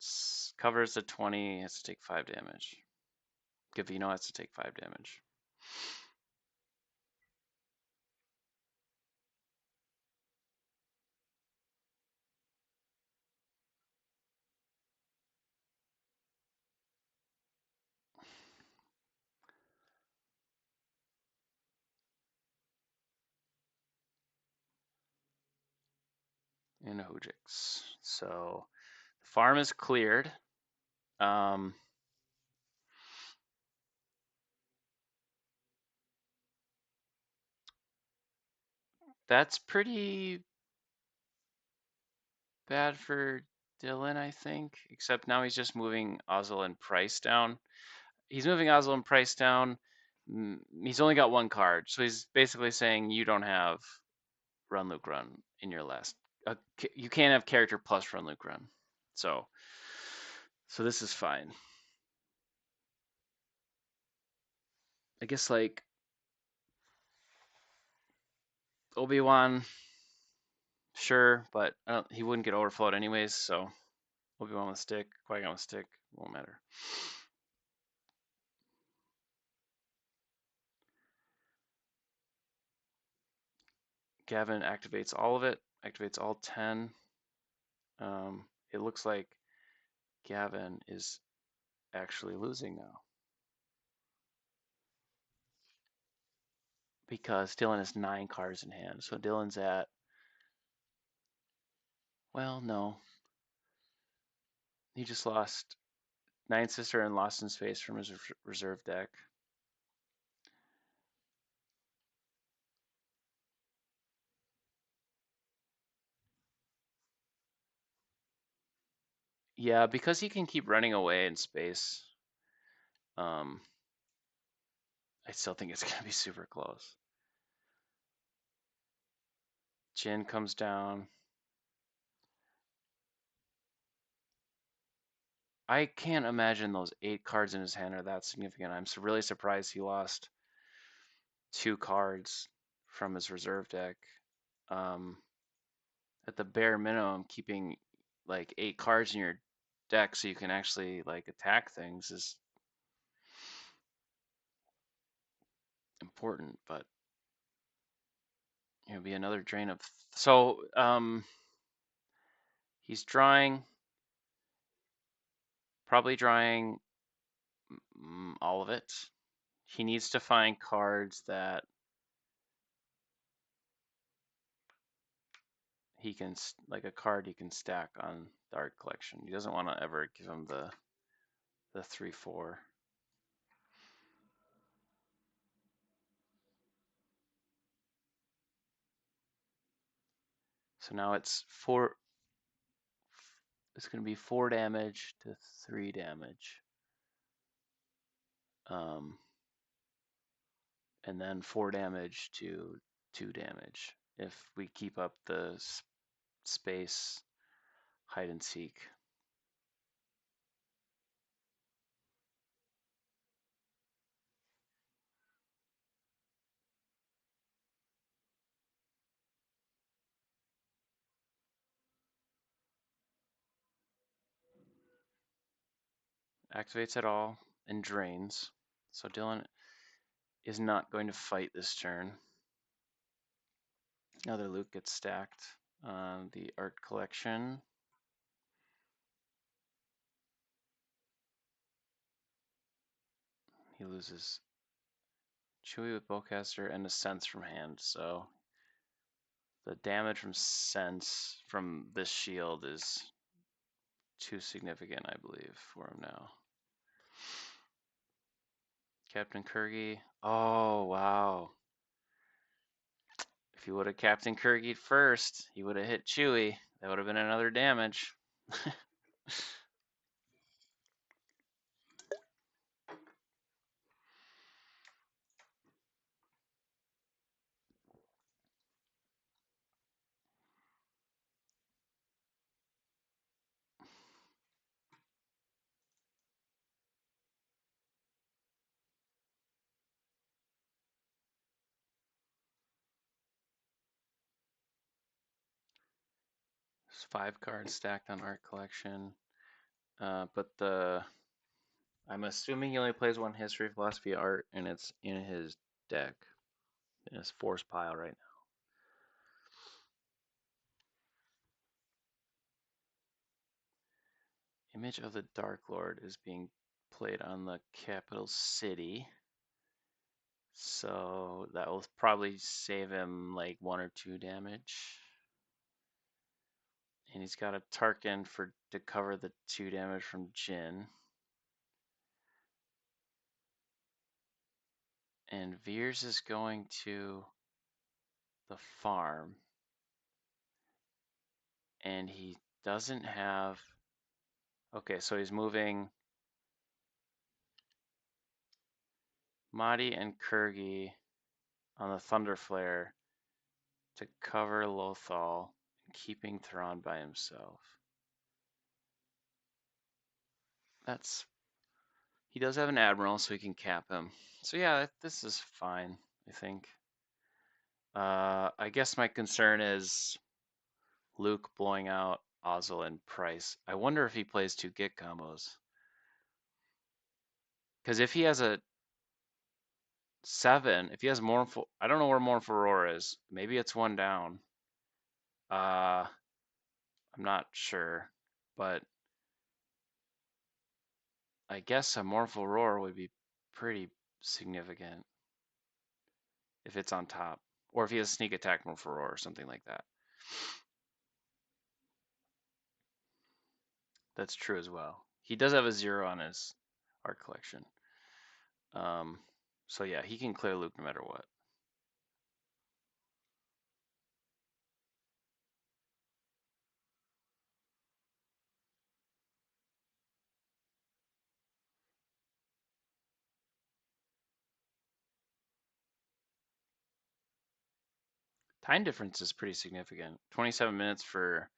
the 20, has to take 5 damage. Gavino has to take 5 damage. In Hojix. So the farm is cleared. That's pretty bad for Dylan, I think. Except now he's just moving Ozil and Price down. He's moving Ozil and Price down. He's only got 1 card, so he's basically saying you don't have Run Luke Run in your last. You can't have character plus Run Luke Run. So this is fine. I guess like Obi-Wan, sure, but he wouldn't get overflowed anyways. So Obi-Wan with stick, Qui-Gon with stick, won't matter. Gavin activates all of it, activates all 10. It looks like Gavin is actually losing now because Dylan has 9 cards in hand. So Dylan's at, well, no. He just lost 9 Sister and Lost in Space from his reserve deck. Yeah, because he can keep running away in space. I still think it's going to be super close. Jin comes down. I can't imagine those 8 cards in his hand are that significant. I'm really surprised he lost 2 cards from his reserve deck. At the bare minimum, keeping like 8 cards in your deck so you can actually like attack things is important, but it would be another drain of. So he's probably drawing all of it. He needs to find cards that he can, like a card he can stack on the art collection. He doesn't want to ever give him the 3/4. So now it's 4. It's going to be 4 damage to 3 damage. And then 4 damage to 2 damage if we keep up the space hide and seek. Activates at all and drains. So Dylan is not going to fight this turn. Another Luke gets stacked on the art collection. He loses Chewie with bowcaster and a sense from hand. So the damage from sense from this shield is too significant, I believe, for him now. Captain Kirgy. Oh, wow. If he would have Captain Kirgy first, he would have hit Chewie. That would have been another damage. 5 cards stacked on art collection. But I'm assuming he only plays one history, philosophy, art, and it's in his deck, in his force pile right now. Image of the Dark Lord is being played on the capital city. So that will probably save him like 1 or 2 damage. And he's got a Tarkin to cover the 2 damage from Jin. And Veers is going to the farm. And he doesn't have... Okay, so he's moving Mahdi and Kurgi on the Thunder Flare to cover Lothal, keeping Thrawn by himself. He does have an Admiral, so he can cap him. So yeah, this is fine, I think. I guess my concern is Luke blowing out Ozzel and Price. I wonder if he plays 2 Git combos. Because if he has a 7, if he has Mournful, I don't know where Mournful Roar is. Maybe it's 1 down. I'm not sure, but I guess a Mournful Roar would be pretty significant if it's on top, or if he has Sneak Attack Mournful Roar or something like that. That's true as well. He does have a 0 on his art collection. So yeah, he can clear Luke no matter what. Time difference is pretty significant. 27 minutes for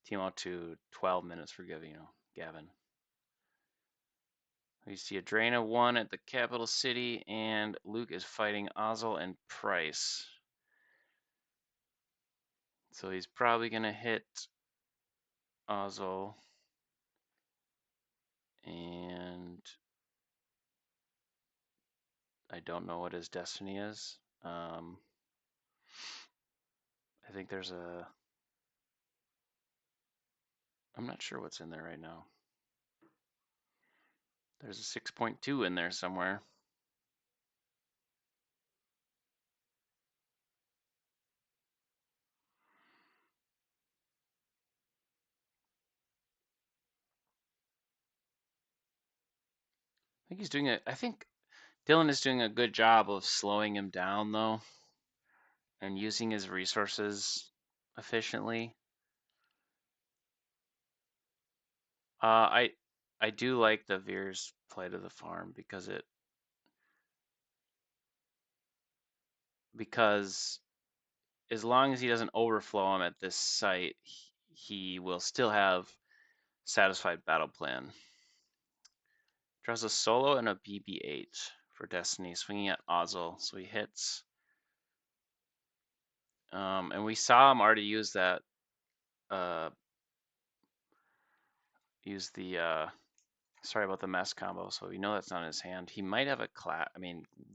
Timo to 12 minutes for Gavin. We see a Draina 1 at the capital city, and Luke is fighting Ozzel and Price. So he's probably going to hit Ozzel. And I don't know what his destiny is. I think there's I'm not sure what's in there right now. There's a 6.2 in there somewhere. I think Dylan is doing a good job of slowing him down though, and using his resources efficiently. I do like the Veers play to the farm because as long as he doesn't overflow him at this site, he will still have satisfied battle plan. Draws a solo and a BB-8 for Destiny, swinging at Ozzel, so he hits. And we saw him already use that. Use the sorry about the mess combo. So we know that's not in his hand. He might have a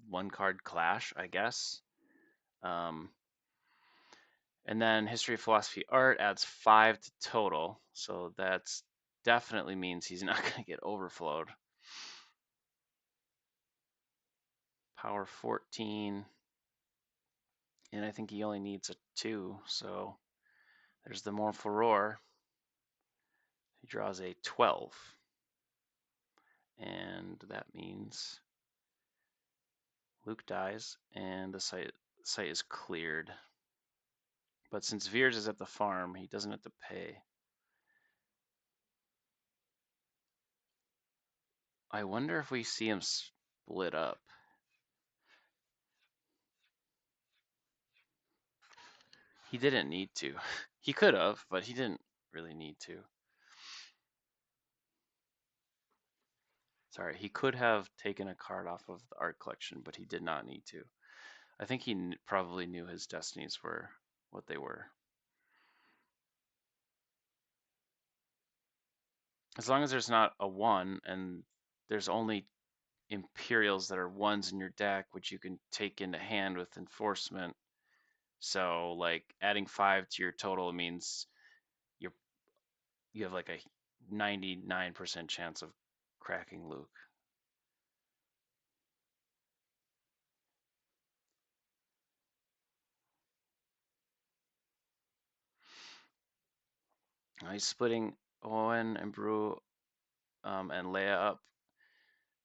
one card clash, I guess. And then History, Philosophy, Art adds 5 to total. So that's definitely means he's not going to get overflowed. Power 14. And I think he only needs a 2. So there's the Mournful Roar. He draws a 12. And that means Luke dies and the site is cleared. But since Veers is at the farm, he doesn't have to pay. I wonder if we see him split up. He didn't need to. He could have, but he didn't really need to. Sorry, he could have taken a card off of the art collection, but he did not need to. I think he probably knew his destinies were what they were. As long as there's not a 1 and there's only Imperials that are 1s in your deck, which you can take into hand with enforcement. So like adding 5 to your total means you have like a 99% chance of cracking Luke. He's splitting Owen and Brew and Leia up,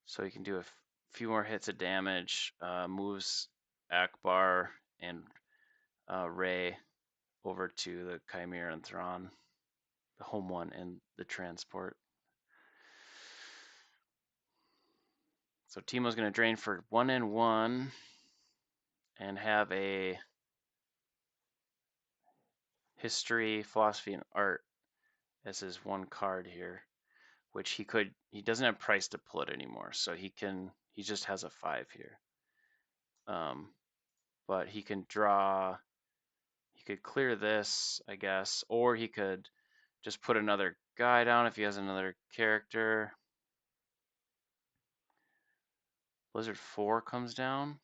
so he can do a few more hits of damage. Moves Akbar and Rey over to the Chimera and Thrawn, the home one and the transport. So Teemo's going to drain for 1 and 1 and have a History, Philosophy, and Art as his 1 card here, which he doesn't have price to pull it anymore, so he just has a 5 here. But he can draw, he could clear this, I guess, or he could just put another guy down if he has another character. Blizzard 4 comes down.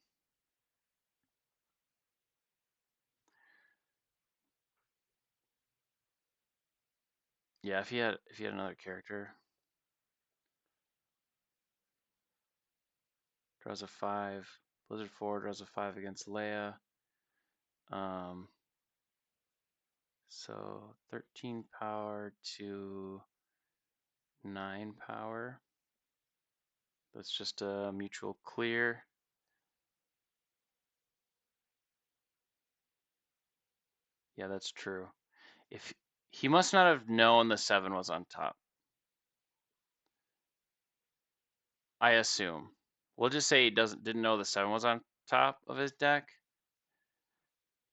Yeah, if he had another character. Draws a 5. Blizzard 4 draws a 5 against Leia. So 13 power to 9 power. That's just a mutual clear. Yeah, that's true. If he must not have known the 7 was on top. I assume. We'll just say he didn't know the 7 was on top of his deck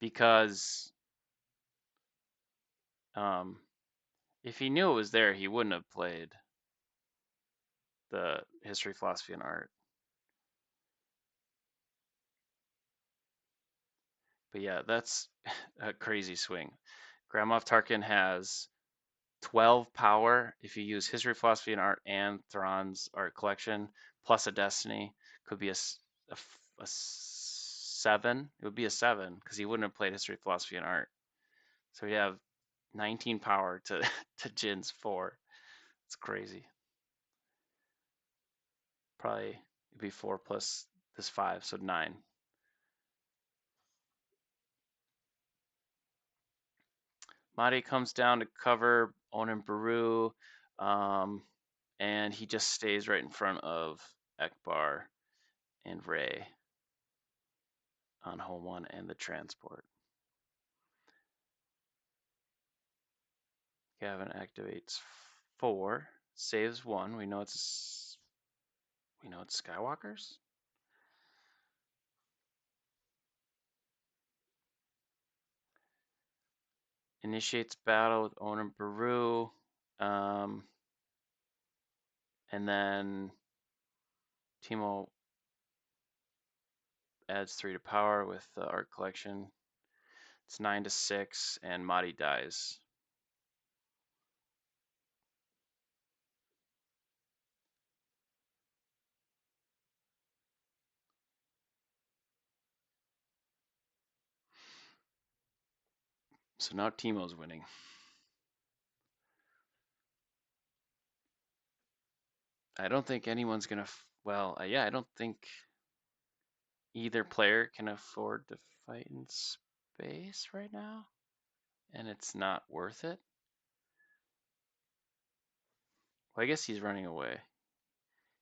because if he knew it was there, he wouldn't have played the History, Philosophy, and Art. But yeah, that's a crazy swing. Grand Moff Tarkin has 12 power if you use History, Philosophy, and Art and Thrawn's art collection, plus a Destiny. Could be a 7. It would be a 7 because he wouldn't have played History, Philosophy, and Art. So you have 19 power to to Jin's 4. It's crazy. Probably it'd be 4 plus this 5, so 9. Mahdi comes down to cover Onan Baru, and he just stays right in front of Ekbar and Rey on home 1 and the transport. Gavin activates 4, saves 1. We know it's Skywalker's. Initiates battle with Onan Baru. And then Timo adds 3 to power with the art collection. It's 9 to 6, and Madi dies. So now Timo's winning. I don't think anyone's gonna. Well, yeah, I don't think either player can afford to fight in space right now, and it's not worth it. Well, I guess he's running away.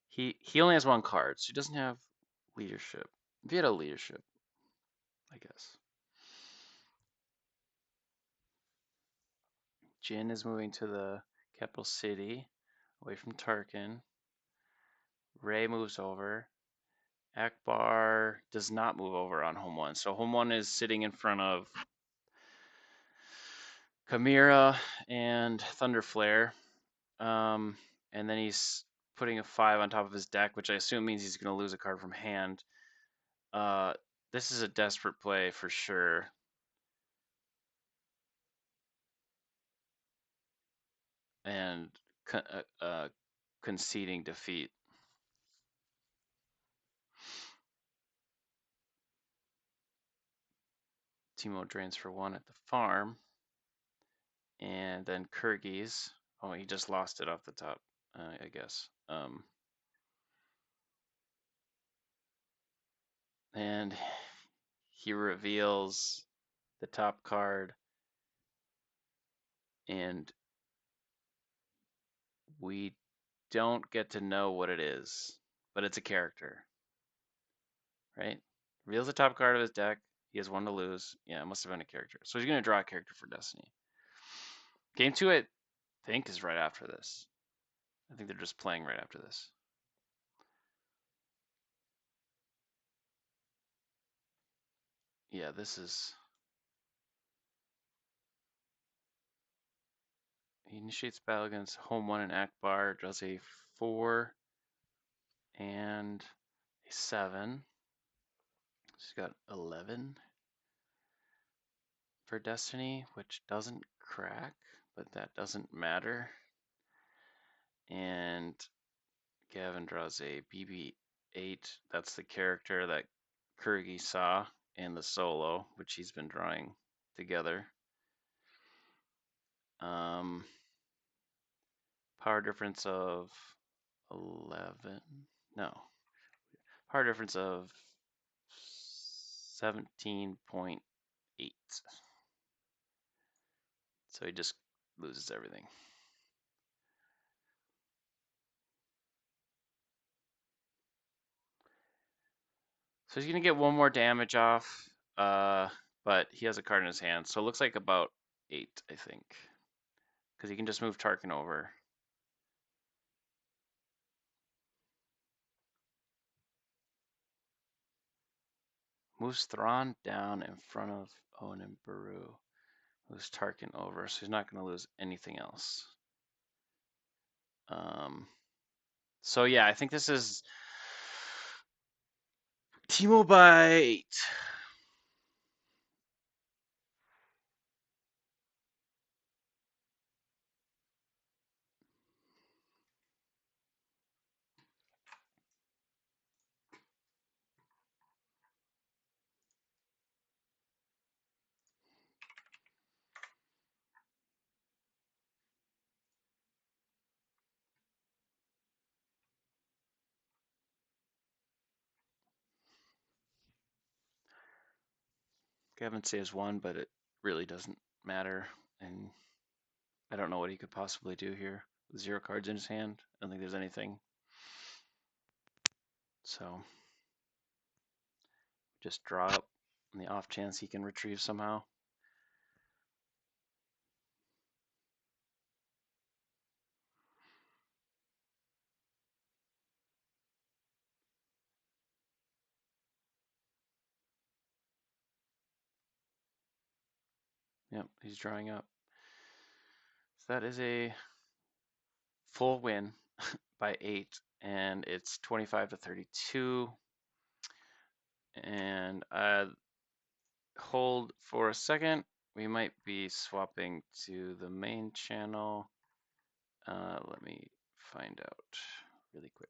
He only has 1 card, so he doesn't have leadership. If he had a leadership, I guess. Jin is moving to the capital city, away from Tarkin. Rey moves over. Akbar does not move over on home 1. So home 1 is sitting in front of Chimera and Thunderflare. And then he's putting a 5 on top of his deck, which I assume means he's going to lose a card from hand. This is a desperate play for sure. And conceding defeat. Timo drains for 1 at the farm. And then Kyrgyz. Oh, he just lost it off the top, I guess. And he reveals the top card, and we don't get to know what it is, but it's a character, right? Reveals the top card of his deck. He has 1 to lose. Yeah, it must have been a character. So he's going to draw a character for Destiny. Game 2, I think, is right after this. I think they're just playing right after this. Yeah, this is... He initiates battle against home 1 and Akbar, draws a 4 and a 7. She's got 11 for Destiny, which doesn't crack, but that doesn't matter. And Gavin draws a BB-8. That's the character that Kyrgyz saw in the solo, which he's been drawing together. Power difference of 11. No. Power difference of 17.8. So he just loses everything. So he's going to get 1 more damage off, but he has a card in his hand. So it looks like about 8, I think. Because he can just move Tarkin over. Moves Thrawn down in front of Owen and Beru. Moves Tarkin over, so he's not going to lose anything else. So yeah, I think this is Timo by 8. Gavin saves 1, but it really doesn't matter. And I don't know what he could possibly do here. 0 cards in his hand. I don't think there's anything. So just draw up on the off chance he can retrieve somehow. Yep, he's drawing up. So that is a full win by 8, and it's 25 to 32. And hold for a second. We might be swapping to the main channel. Let me find out really quick.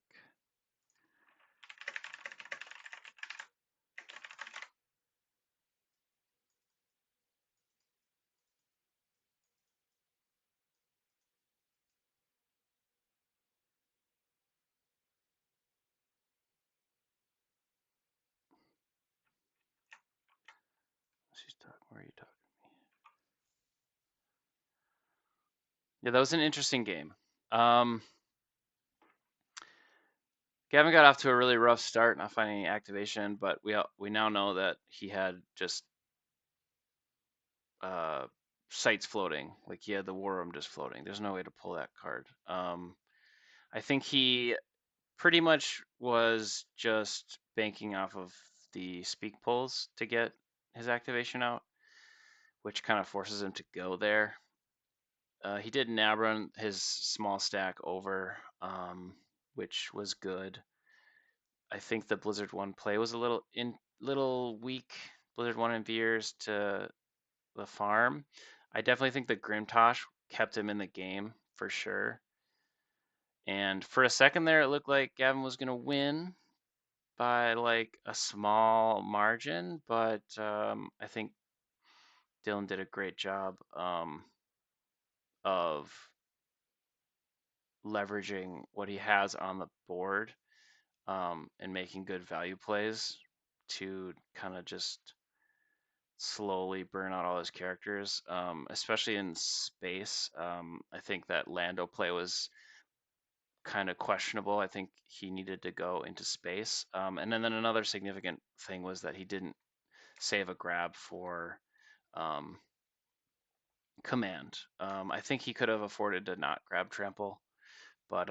She's talking. Where are you talking to me? Yeah, that was an interesting game. Gavin got off to a really rough start, not finding any activation, but we now know that he had just sights floating. Like he had the War Room just floating. There's no way to pull that card. I think he pretty much was just banking off of the speak pulls to get his activation out, which kind of forces him to go there. He did nab run his small stack over, which was good. I think the Blizzard 1 play was a little weak. Blizzard 1 and Veers to the farm. I definitely think the Grimtosh kept him in the game for sure. And for a second there, it looked like Gavin was going to win by like a small margin, but I think Dylan did a great job of leveraging what he has on the board and making good value plays to kind of just slowly burn out all his characters, especially in space. I think that Lando play was kind of questionable. I think he needed to go into space. And then another significant thing was that he didn't save a grab for um, command. I think he could have afforded to not grab trample, but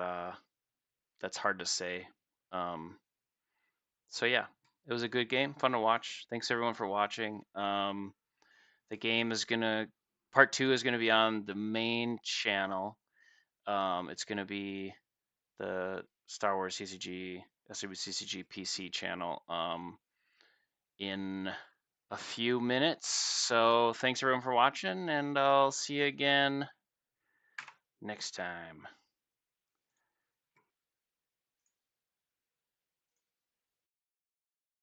that's hard to say. So yeah, it was a good game, fun to watch. Thanks everyone for watching. The game is part 2 is gonna be on the main channel. It's gonna be the Star Wars CCG, SWCCG PC channel in a few minutes. So thanks everyone for watching, and I'll see you again next time.